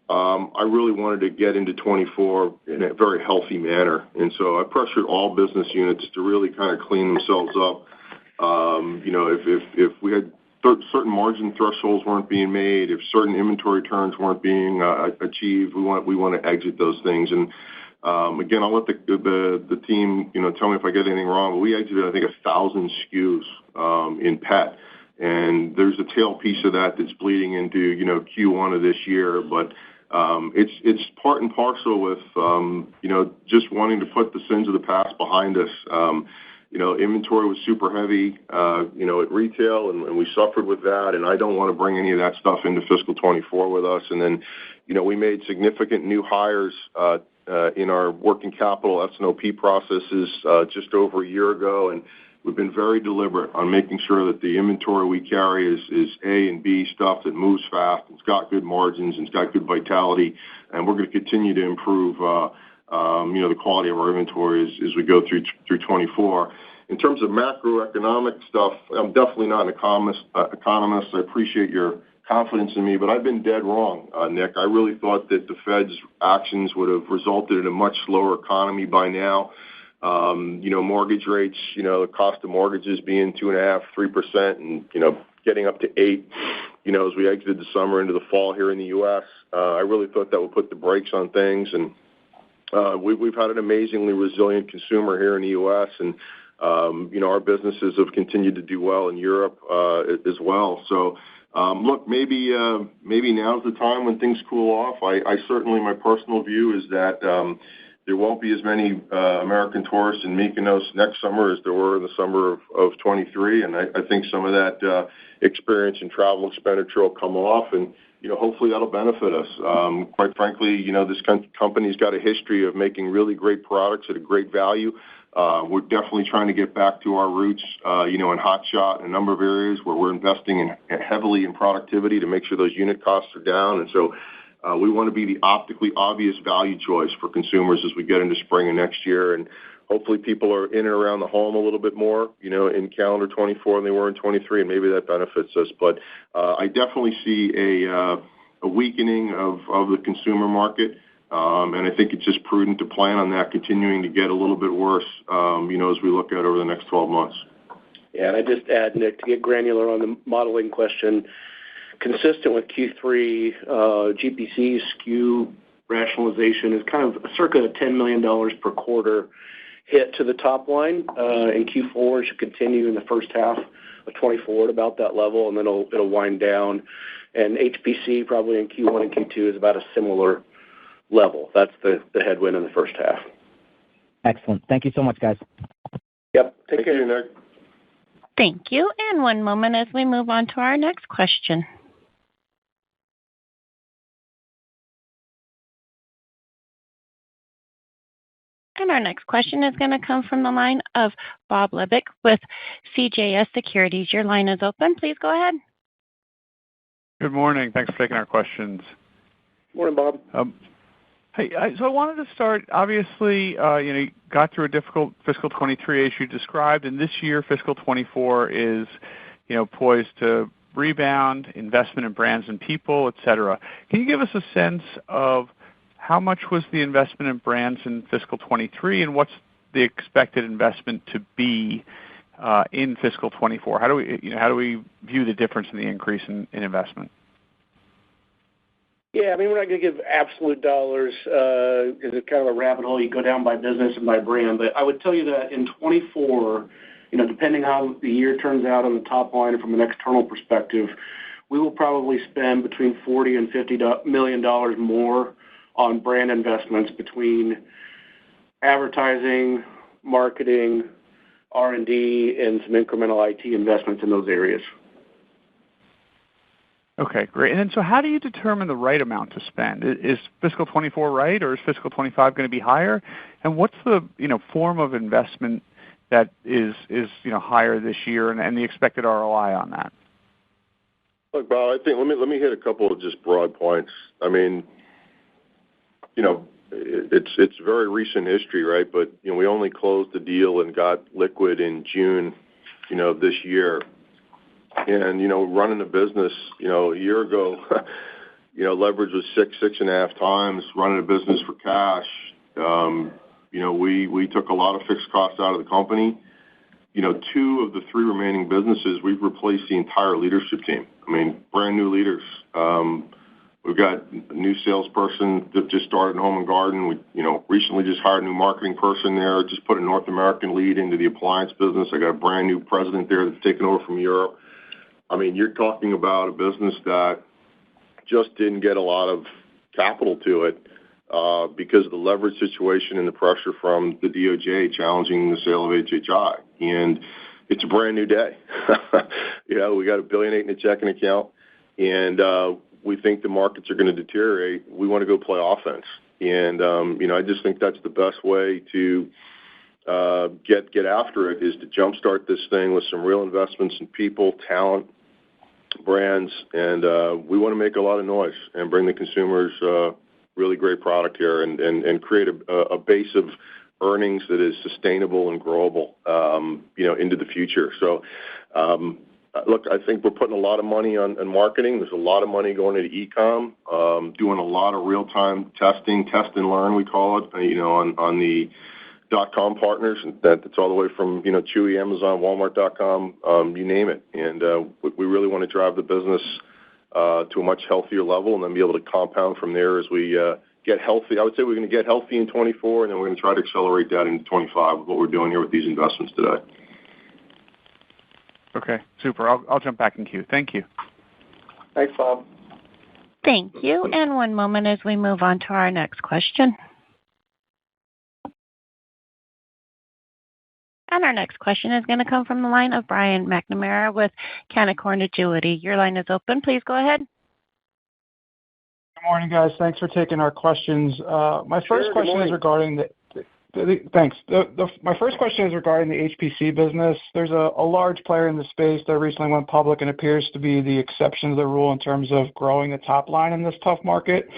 Speaker 3: I really wanted to get into 24 in a very healthy manner. And so I pressured all business units to really kind of clean themselves up. If we had certain margin thresholds weren't being made, if certain inventory turns weren't being achieved, we want to exit those things. And again, I'll let the team tell me if I get anything wrong, but we exited, I think, 1,000 SKUs in pet, and there's a tail piece of that that's bleeding into Q1 of this year. But it's part and parcel with just wanting to put the sins of the past behind us. Inventory was super heavy, at retail, and we suffered with that, and I don't want to bring any of that stuff into fiscal 24 with us. And then, we made significant new hires in our working capital S&OP processes just over a year ago, and we've been very deliberate on making sure that the inventory we carry is A and B stuff that moves fast, it's got good margins, and it's got good vitality, and we're going to continue to improve the quality of our inventory as we go through 24. In terms of macroeconomic stuff, I'm definitely not an economist. I appreciate your confidence in me, but I've been dead wrong, Nick. I really thought that the Fed's actions would have resulted in a much slower economy by now. Mortgage rates, the cost of mortgages being 2.5%, 3%, and, getting up to 8%, as we exited the summer into the fall here in the U.S. I really thought that would put the brakes on things, and we've had an amazingly resilient consumer here in the U.S., and our businesses have continued to do well in Europe as well. So, look, maybe now's the time when things cool off. I certainly, my personal view is that there won't be as many American tourists in Mykonos next summer as there were in the summer of 23, and I think some of that experience and travel expenditure will come off, and hopefully that'll benefit us. Quite frankly, this company's got a history of making really great products at a great value. We're definitely trying to get back to our roots, in Hot Shot and a number of areas where we're investing heavily in productivity to make sure those unit costs are down. And so we want to be the optically obvious value choice for consumers as we get into spring of next year. And hopefully people are in and around the home a little bit more, in calendar 24 than they were in 23, and maybe that benefits us. But I definitely see a weakening of the consumer market. And I think it's just prudent to plan on that continuing to get a little bit worse, as we look at over the next 12 months.
Speaker 4: Yeah, and I just add, Nick, to get granular on the modeling question, consistent with Q3, GPC SKU rationalization is kind of circa $10 million per quarter hit to the top line. In Q4, it should continue in the first half of 24 at about that level, and then it'll wind down. And HPC probably in Q1 and Q2 is about a similar level. That's the headwind in the first half.
Speaker 5: Excellent. Thank you so much, guys.
Speaker 4: Yep. Take care.
Speaker 3: Thank you, Nick.
Speaker 1: Thank you. And one moment as we move on to our next question. And our next question is going to come from the line of Bob Levick with CJS Securities. Your line is open. Please go ahead.
Speaker 6: Good morning. Thanks for taking our questions.
Speaker 4: Morning, Bob.
Speaker 6: Hey, so I wanted to start, obviously, you got through a difficult fiscal 23 as you described, and this year, fiscal 24 is, poised to rebound, investment in brands and people, et cetera. Can you give us a sense of how much was the investment in brands in fiscal 23 and what's the expected investment to be in fiscal 24? How do we view the difference in the increase in investment?
Speaker 4: Yeah, I mean, we're not going to give absolute dollars because it's kind of a rabbit hole. You go down by business and by brand. But I would tell you that in 24, depending how the year turns out on the top line and from an external perspective, we will probably spend between $40 and $50 million more on brand investments between advertising, marketing, R&D, and some incremental IT investments in those areas.
Speaker 6: Okay, great. And then so how do you determine the right amount to spend? Is fiscal 24 right, or is fiscal 25 going to be higher? And what's the form of investment that is higher this year and the expected ROI on that?
Speaker 3: Look, Bob, I think let me hit a couple of just broad points. I mean, it's very recent history, right? But we only closed the deal and got liquid in June, this year. And running a business, a year ago, leverage was 6.5 times. Running a business for cash, we took a lot of fixed costs out of the company. 2 of the 3 remaining businesses, we've replaced the entire leadership team. I mean, brand new leaders. We've got a new salesperson that just started in Home and Garden. We, recently just hired a new marketing person there. Just put a North American lead into the appliance business. I got a brand new president there that's taken over from Europe. I mean, you're talking about a business that just didn't get a lot of capital to it because of the leverage situation and the pressure from the DOJ challenging the sale of HHI. And it's a brand new day. We got $1.8 billion in a checking account, and we think the markets are going to deteriorate. We want to go play offense. And, I just think that's the best way to get after it, is to jumpstart this thing with some real investments in people, talent, brands, and we want to make a lot of noise and bring the consumers really great product here and create a base of earnings that is sustainable and growable, into the future. So, look, I think we're putting a lot of money on marketing. There's a lot of money going into e-com, doing a lot of real-time testing, test and learn, we call it, on the .com partners. That's all the way from, Chewy, Amazon, Walmart.com, you name it. And we really want to drive the business to a much healthier level and then be able to compound from there as we get healthy. I would say we're going to get healthy in 24, and then we're going to try to accelerate that into 25 with what we're doing here with these investments today.
Speaker 6: Okay, super. I'll jump back in queue. Thank you.
Speaker 2: Thanks, Bob.
Speaker 1: Thank you. And one moment as we move on to our next question. And our next question is going to come from the line of Brian McNamara with Canaccord Genuity. Your line is open. Please go ahead.
Speaker 7: Good morning, guys. Thanks for taking our questions. My first question is regarding my first question is regarding the HPC business. There's a large player in the space that recently went public and appears to be the exception to the rule in terms of growing the top line in this tough market.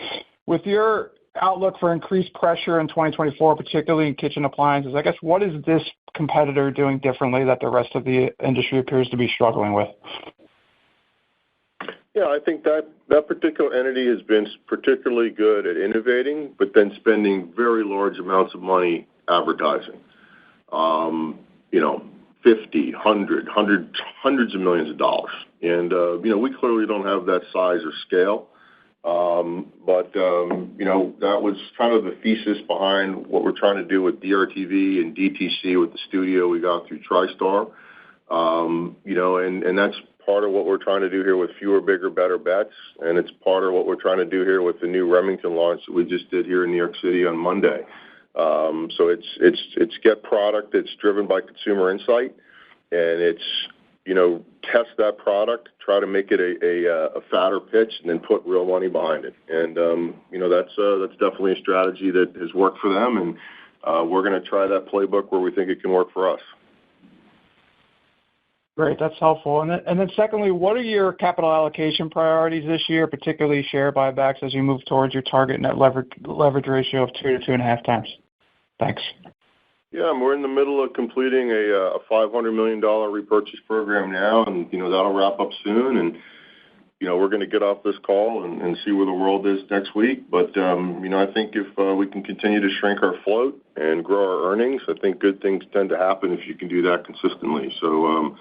Speaker 7: With your outlook for increased pressure in 2024, particularly in kitchen appliances, I guess, what is this competitor doing differently that the rest of the industry appears to be struggling with?
Speaker 3: Yeah, I think that particular entity has been particularly good at innovating, but then spending very large amounts of money advertising. 50, 100, hundreds of millions of dollars. And, we clearly don't have that size or scale. But that was kind of the thesis behind what we're trying to do with DRTV and DTC with the studio we got through TriStar. And that's part of what we're trying to do here with fewer, bigger, better bets. And it's part of what we're trying to do here with the new Remington launch that we just did here in New York City on Monday. So it's get product that's driven by consumer insight, and it's, test that product, try to make it a fatter pitch, and then put real money behind it. And, that's definitely a strategy that has worked for them. And we're going to try that playbook where we think it can work for us.
Speaker 7: Great. That's helpful. And then secondly, what are your capital allocation priorities this year, particularly share buybacks as you move towards your target net leverage ratio of 2 to 2.5 times? Thanks.
Speaker 3: Yeah, we're in the middle of completing a $500 million repurchase program now, and, that'll wrap up soon. And, we're going to get off this call and see where the world is next week. But, I think if we can continue to shrink our float and grow our earnings, I think good things tend to happen if you can do that consistently. So,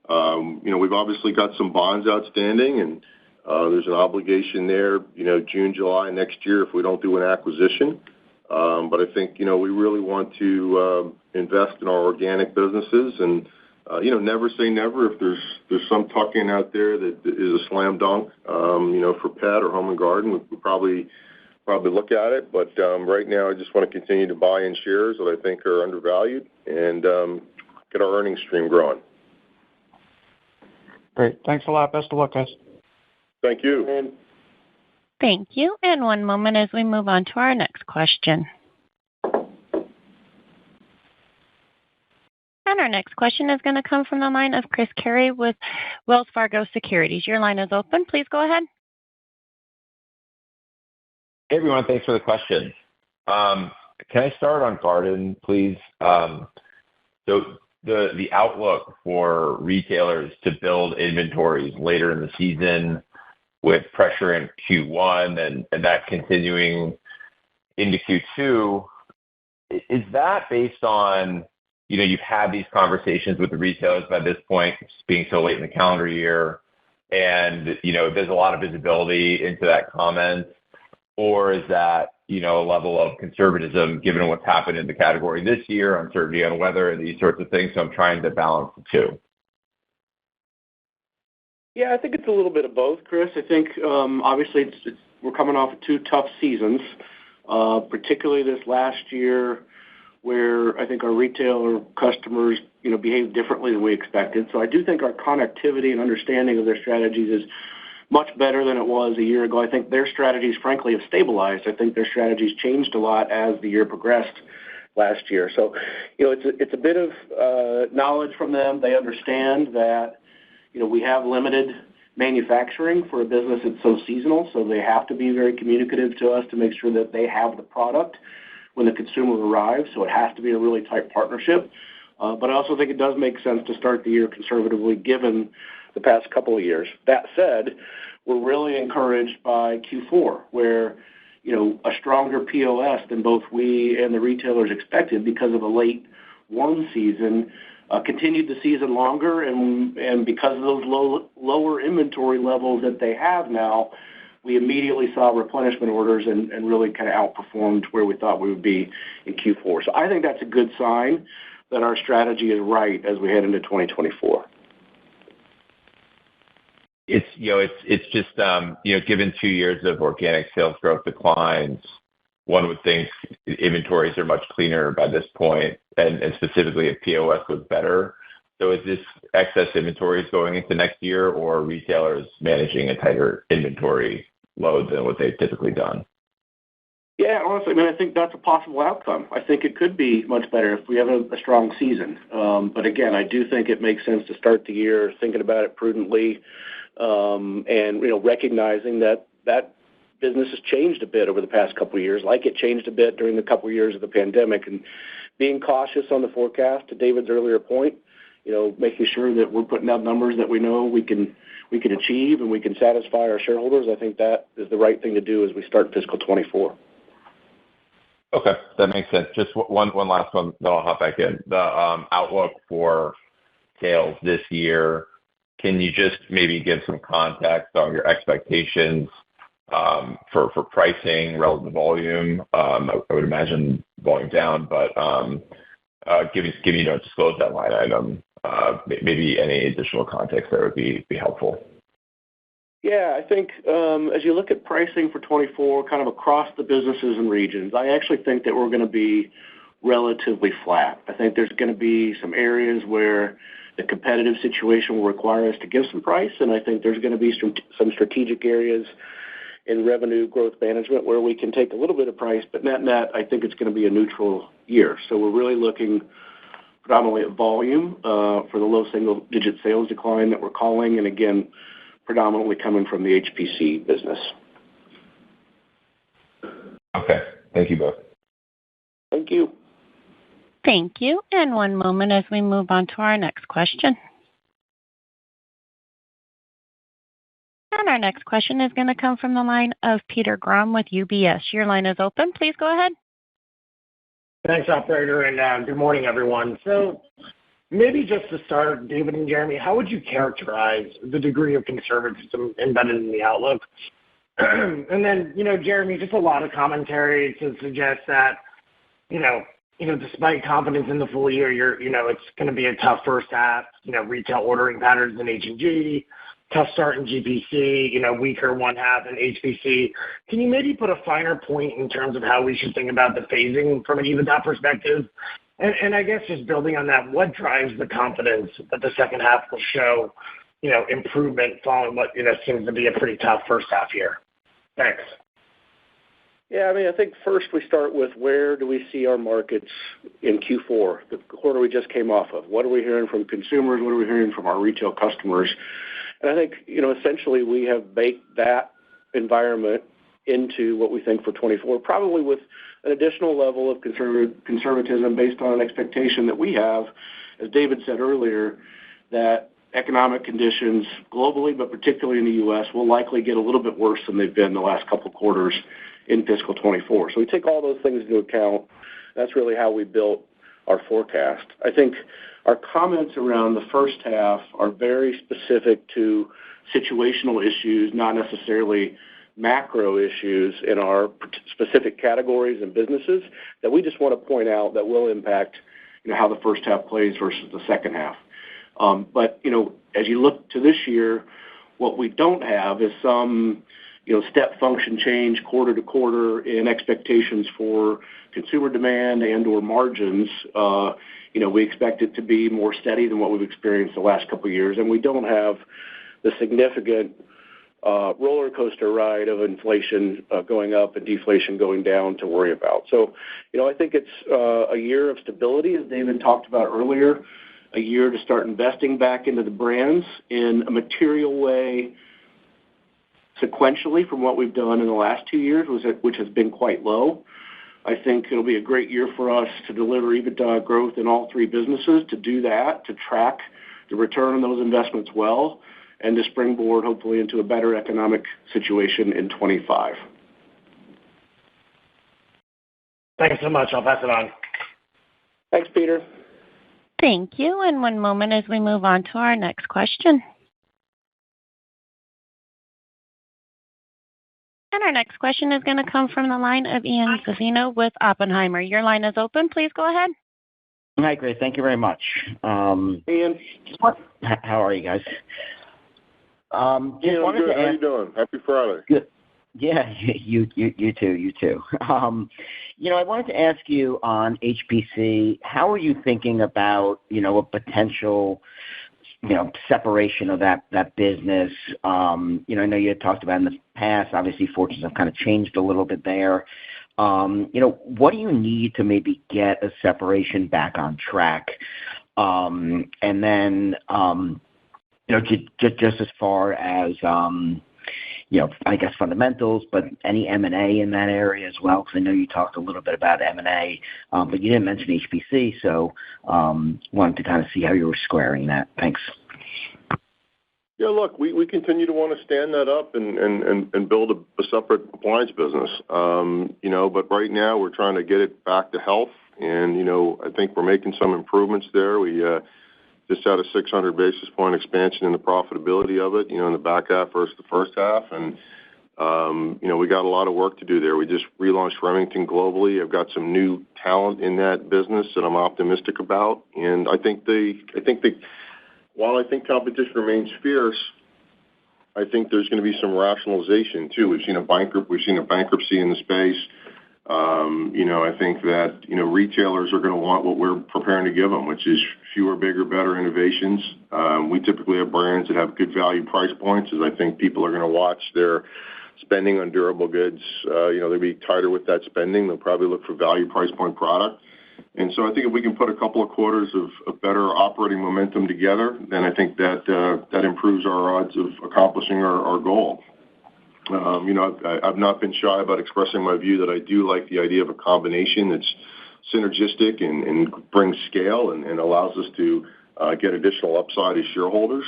Speaker 3: we've obviously got some bonds outstanding, and there's an obligation there, June, July next year if we don't do an acquisition. But I think, we really want to invest in our organic businesses and, never say never. If there's some tuck-in out there that is a slam dunk, for pet or home and garden, we'll probably look at it. But right now, I just want to continue to buy in shares that I think are undervalued and get our earnings stream growing.
Speaker 7: Great. Thanks a lot. Best of luck, guys.
Speaker 3: Thank you.
Speaker 1: Thank you. And one moment as we move on to our next question. And our next question is going to come from the line of Chris Carey with Wells Fargo Securities. Your line is open. Please go ahead.
Speaker 8: Hey, everyone. Thanks for the question. Can I start on garden, please? So the outlook for retailers to build inventories later in the season with pressure in Q1 and that continuing into Q2, is that based on, you've had these conversations with the retailers by this point, being so late in the calendar year, and, there's a lot of visibility into that comment? Or is that, a level of conservatism given what's happened in the category this year, uncertainty on weather and these sorts of things? So I'm trying to balance the two.
Speaker 4: Yeah, I think it's a little bit of both, Chris. I think, obviously, we're coming off of two tough seasons, particularly this last year where I think our retailer customers, behaved differently than we expected. So I do think our connectivity and understanding of their strategies is much better than it was a year ago. I think their strategies, frankly, have stabilized. I think their strategies changed a lot as the year progressed last year. So, it's a bit of knowledge from them. They understand that, we have limited manufacturing for a business that's so seasonal, so they have to be very communicative to us to make sure that they have the product when the consumer arrives. So it has to be a really tight partnership. But I also think it does make sense to start the year conservatively given the past couple of years. That said, we're really encouraged by Q4, where, a stronger POS than both we and the retailers expected because of a late warm season continued the season longer, and because of those lower inventory levels that they have now, we immediately saw replenishment orders and really kind of outperformed where we thought we would be in Q4. So I think that's a good sign that our strategy is right as we head into 2024.
Speaker 8: It's just, given 2 years of organic sales growth declines, one would think inventories are much cleaner by this point, and specifically if POS was better. So is this excess inventories going into next year, or retailers managing a tighter inventory load than what they've typically done?
Speaker 4: Yeah, honestly, I think that's a possible outcome. I think it could be much better if we have a strong season. But again, I do think it makes sense to start the year thinking about it prudently, and recognizing that business has changed a bit over the past couple of years, like it changed a bit during the couple of years of the pandemic, and being cautious on the forecast, to David's earlier point, making sure that we're putting out numbers that we know we can achieve and we can satisfy our shareholders. I think that is the right thing to do as we start fiscal 24.
Speaker 8: Okay, that makes sense. Just one last one, then I'll hop back in. The outlook for sales this year, can you just maybe give some context on your expectations for pricing relative to volume? I would imagine volume down, but given you don't disclose that line item, maybe any additional context there would be helpful.
Speaker 4: Yeah, I think as you look at pricing for 24, kind of across the businesses and regions, I actually think that we're going to be relatively flat. I think there's going to be some areas where the competitive situation will require us to give some price, and I think there's going to be some strategic areas in revenue growth management where we can take a little bit of price, but net, I think it's going to be a neutral year. So we're really looking predominantly at volume for the low single-digit sales decline that we're calling, and again, predominantly coming from the HPC business.
Speaker 8: Okay. Thank you both.
Speaker 4: Thank you.
Speaker 1: Thank you. And one moment as we move on to our next question. And our next question is going to come from the line of Peter Grom with UBS. Your line is open. Please go ahead.
Speaker 9: Thanks, operator, and good morning, everyone. So maybe just to start, David and Jeremy, how would you characterize the degree of conservatism embedded in the outlook? And then, Jeremy, just a lot of commentary to suggest that, despite confidence in the full year, it's going to be a tough first half, retail ordering patterns in H&G, tough start in GPC, weaker one half in HPC. Can you maybe put a finer point in terms of how we should think about the phasing from an EBITDA perspective? And I guess just building on that, what drives the confidence that the second half will show, improvement following what, seems to be a pretty tough first half year? Thanks.
Speaker 4: Yeah, I think first we start with where do we see our markets in Q4, the quarter we just came off of. What are we hearing from consumers? What are we hearing from our retail customers? And I think, essentially we have baked that environment into what we think for 24, probably with an additional level of conservatism based on an expectation that we have, as David said earlier, that economic conditions globally, but particularly in the U.S., will likely get a little bit worse than they've been the last couple of quarters in fiscal 24. So we take all those things into account. That's really how we built our forecast. I think our comments around the first half are very specific to situational issues, not necessarily macro issues in our specific categories and businesses that we just want to point out that will impact, how the first half plays versus the second half. But, as you look to this year, what we don't have is some, step function change quarter to quarter in expectations for consumer demand and or margins. We expect it to be more steady than what we've experienced the last couple of years, and we don't have the significant roller coaster ride of inflation going up and deflation going down to worry about. So, I think it's a year of stability, as David talked about earlier, a year to start investing back into the brands in a material way sequentially from what we've done in the last 2 years, which has been quite low. I think it'll be a great year for us to deliver EBITDA growth in all three businesses, to do that, to track the return on those investments well, and to springboard hopefully into a better economic situation in 25.
Speaker 9: Thanks so much. I'll pass it on.
Speaker 4: Thanks, Peter.
Speaker 1: Thank you. And one moment as we move on to our next question. And our next question is going to come from the line of Ian Zaffino with Oppenheimer. Your line is open. Please go ahead.
Speaker 10: Hi, great. Thank you very much.
Speaker 4: Ian.
Speaker 10: How are you guys?
Speaker 3: Ian, good. How are you doing? Happy Friday.
Speaker 10: Good. Yeah, you too. I wanted to ask you on HPC, how are you thinking about, a potential, separation of that business? I know you had talked about in the past, obviously fortunes have kind of changed a little bit there. What do you need to maybe get a separation back on track? And then, just as far as, I guess fundamentals, but any M&A in that area as well? Because I know you talked a little bit about M&A, but you didn't mention HPC, so wanted to kind of see how you were squaring that. Thanks.
Speaker 3: Yeah, look, we continue to want to stand that up and build a separate appliance business. But right now we're trying to get it back to health, and I think we're making some improvements there. We just had a 600 basis point expansion in the profitability of it, in the back half versus the first half. And, we got a lot of work to do there. We just relaunched Remington globally. I've got some new talent in that business that I'm optimistic about. And I think while I think competition remains fierce, I think there's going to be some rationalization too. We've seen a bankruptcy in the space. I think that, retailers are going to want what we're preparing to give them, which is fewer, bigger, better innovations. We typically have brands that have good value price points, as I think people are going to watch their spending on durable goods. They'll be tighter with that spending. They'll probably look for value price point product. And so I think if we can put a couple of quarters of better operating momentum together, then I think that improves our odds of accomplishing our goal. I've not been shy about expressing my view that I do like the idea of a combination that's synergistic and brings scale and allows us to get additional upside as shareholders.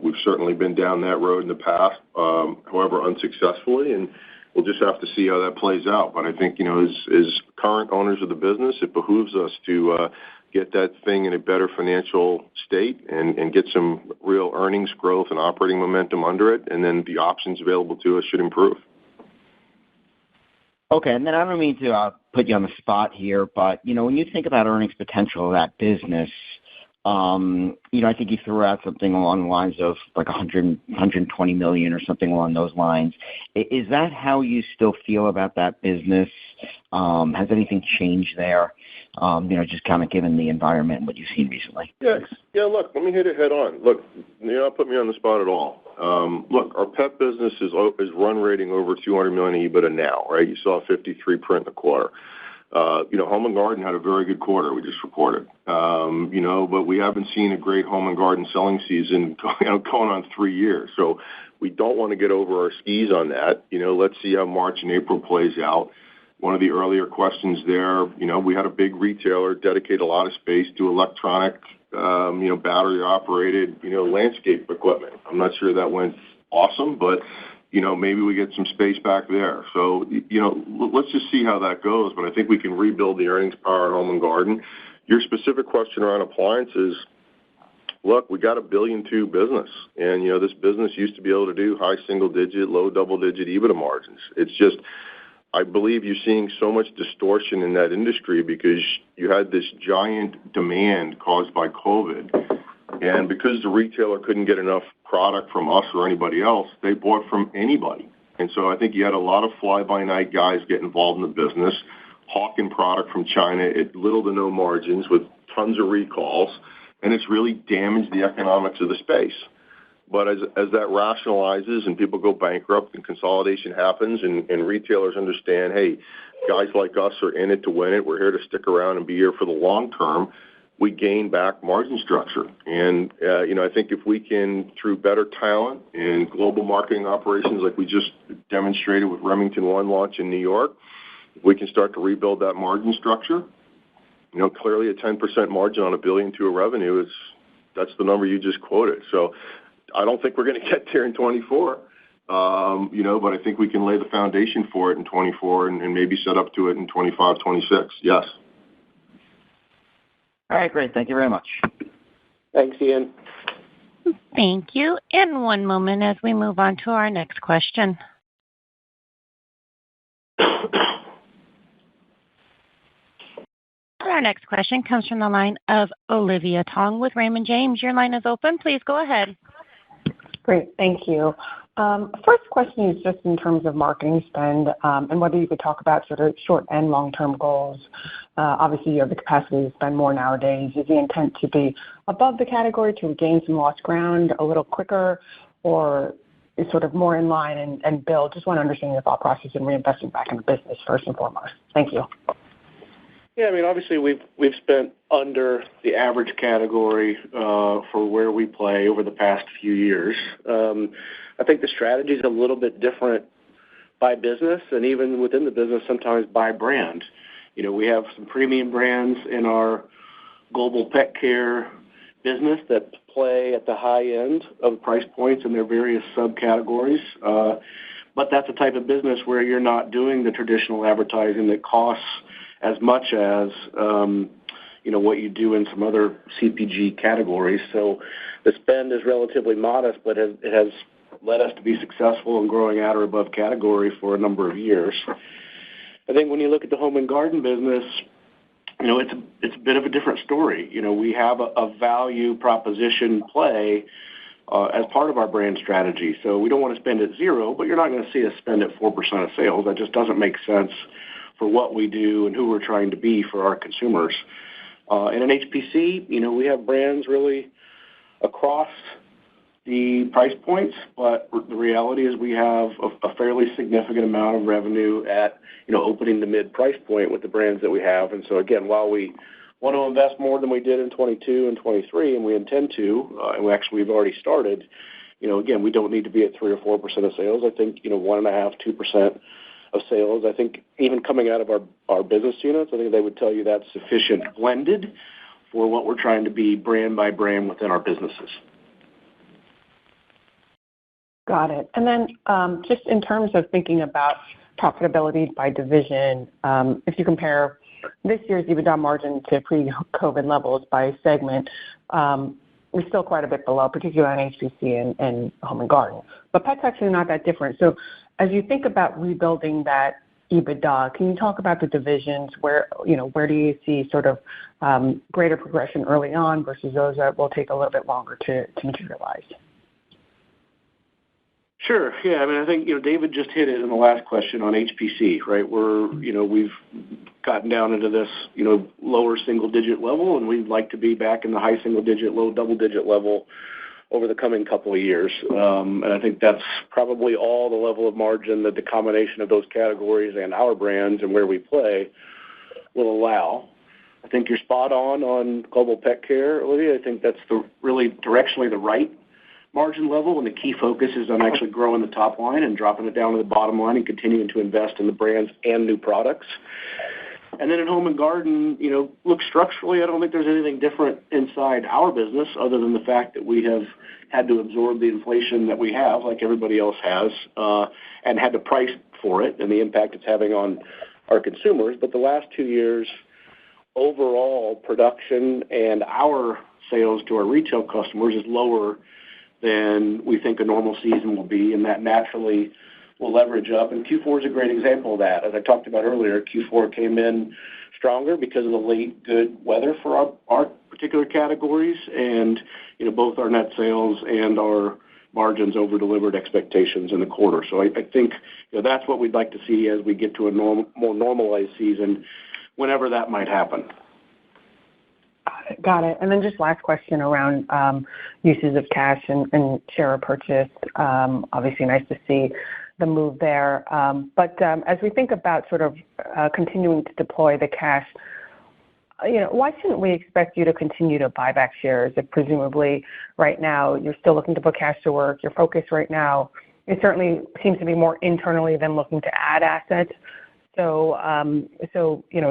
Speaker 3: We've certainly been down that road in the past, however unsuccessfully, and we'll just have to see how that plays out. But I think, as current owners of the business, it behooves us to get that thing in a better financial state and get some real earnings growth and operating momentum under it, and then the options available to us should improve.
Speaker 10: Okay, and then I don't mean to put you on the spot here, but, when you think about earnings potential of that business, I think you threw out something along the lines of like $120 million or something along those lines. Is that how you still feel about that business? Has anything changed there? Just kind of given the environment and what you've seen recently.
Speaker 3: Yeah. Look, let me hit it head on. Look, you're not putting me on the spot at all. Look, our pet business is run rating over $200 million EBITDA now, right? You saw a 53 print in the quarter. Home and Garden had a very good quarter, we just reported. But we haven't seen a great Home and Garden selling season going on 3 years. So we don't want to get over our skis on that. Let's see how March and April plays out. One of the earlier questions there, we had a big retailer dedicate a lot of space to electronic, battery-operated, landscape equipment. I'm not sure that went awesome, but maybe we get some space back there. So, let's just see how that goes. But I think we can rebuild the earnings power at Home and Garden. Your specific question around appliances, look, we got a $1.2 billion business. And, this business used to be able to do high single-digit, low double-digit EBITDA margins. It's just, I believe you're seeing so much distortion in that industry because you had this giant demand caused by COVID. And because the retailer couldn't get enough product from us or anybody else, they bought from anybody. And so I think you had a lot of fly-by-night guys get involved in the business, hawking product from China at little to no margins with tons of recalls, and it's really damaged the economics of the space. But as that rationalizes and people go bankrupt and consolidation happens and retailers understand, hey, guys like us are in it to win it, we're here to stick around and be here for the long term, we gain back margin structure. And, I think if we can, through better talent and global marketing operations like we just demonstrated with Remington One launch in New York, if we can start to rebuild that margin structure, clearly a 10% margin on $1 billion of revenue that's the number you just quoted. So I don't think we're going to get there in 24, but I think we can lay the foundation for it in 24 and maybe set up to it in 25, 26. Yes.
Speaker 10: All right, great. Thank you very much.
Speaker 4: Thanks, Ian.
Speaker 1: Thank you. And one moment as we move on to our next question. Our next question comes from the line of Olivia Tong with Raymond James. Your line is open. Please go ahead.
Speaker 11: Great. Thank you. First question is just in terms of marketing spend, and whether you could talk about sort of short and long-term goals. Obviously, you have the capacity to spend more nowadays. Is the intent to be above the category to gain some lost ground a little quicker, or is sort of more in line and build? Just want to understand your thought process in reinvesting back in the business first and foremost. Thank you.
Speaker 4: Yeah, obviously we've spent under the average category for where we play over the past few years. I think the strategy is a little bit different by business, and even within the business, sometimes by brand. We have some premium brands in our global pet care business that play at the high end of price points in their various subcategories. But that's a type of business where you're not doing the traditional advertising that costs as much as what you do in some other CPG categories. So the spend is relatively modest, but it has led us to be successful in growing at or above category for a number of years. I think when you look at the Home and Garden business, it's a bit of a different story. We have a value proposition play as part of our brand strategy. So we don't want to spend at zero, but you're not going to see us spend at 4% of sales. That just doesn't make sense for what we do and who we're trying to be for our consumers. And in HPC, we have brands really across the price points, but the reality is we have a fairly significant amount of revenue at, opening the mid-price point with the brands that we have. And so, again, while we want to invest more than we did in 22 and 23, and we intend to, and we've already started, again, we don't need to be at 3 or 4% of sales. I think, 1.5%, 2% of sales. I think even coming out of our business units, I think they would tell you that's sufficient blended for what we're trying to be brand by brand within our businesses.
Speaker 11: Got it. And then just in terms of thinking about profitability by division, if you compare this year's EBITDA margin to pre-COVID levels by segment, we're still quite a bit below, particularly on HPC and Home and Garden. But Pet's actually not that different. So as you think about rebuilding that EBITDA, can you talk about the divisions where do you see sort of greater progression early on versus those that will take a little bit longer to materialize?
Speaker 4: Sure. Yeah. I mean, I think, David just hit it in the last question on HPC, right? We've gotten down into this, lower single digit level, and we'd like to be back in the high single digit, low double digit level over the coming couple of years. And I think that's probably all the level of margin that the combination of those categories and our brands and where we play will allow. I think you're spot on Global Pet Care, Olivia. I think that's really directionally the right margin level, and the key focus is on actually growing the top line and dropping it down to the bottom line and continuing to invest in the brands and new products. And then in Home and Garden, look, structurally, I don't think there's anything different inside our business other than the fact that we have had to absorb the inflation that we have, like everybody else has, and had to price for it and the impact it's having on our consumers. But the last 2 years, overall production and our sales to our retail customers is lower than we think a normal season will be, and that naturally will leverage up. And Q4 is a great example of that. As I talked about earlier, Q4 came in stronger because of the late good weather for our particular categories, and both our net sales and our margins over-delivered expectations in the quarter. So I think that's what we'd like to see as we get to a more normalized season, whenever that might happen.
Speaker 11: Got it. And then just last question around uses of cash and share repurchase. Obviously, nice to see the move there. But as we think about sort of continuing to deploy the cash, why shouldn't we expect you to continue to buy back shares if presumably right now you're still looking to put cash to work? Your focus right now, it certainly seems to be more internally than looking to add assets. So,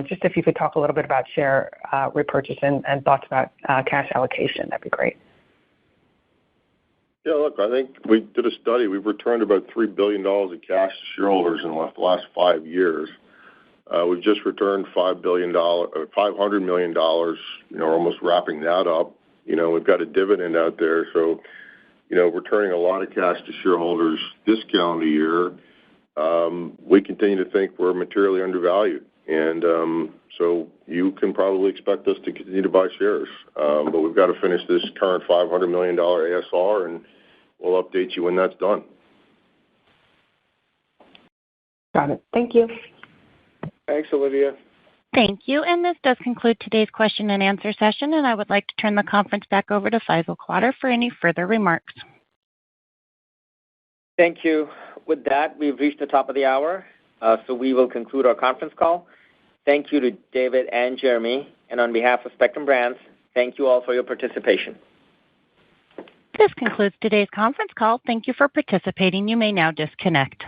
Speaker 11: just if you could talk a little bit about share repurchase and thoughts about cash allocation, that'd be great.
Speaker 3: Yeah, look, I think we did a study. We've returned about $3 billion of cash to shareholders in the last 5 years. We've just returned $500 million, almost wrapping that up. We've got a dividend out there. So, returning a lot of cash to shareholders this calendar year. We continue to think we're materially undervalued. And so you can probably expect us to continue to buy shares. But we've got to finish this current $500 million ASR, and we'll update you when that's done.
Speaker 11: Got it. Thank you.
Speaker 4: Thanks, Olivia.
Speaker 1: Thank you. And this does conclude today's question and answer session, and I would like to turn the conference back over to Faisal Qadir for any further remarks.
Speaker 2: Thank you. With that, we've reached the top of the hour, so we will conclude our conference call. Thank you to David and Jeremy, and on behalf of Spectrum Brands, thank you all for your participation.
Speaker 1: This concludes today's conference call. Thank you for participating. You may now disconnect.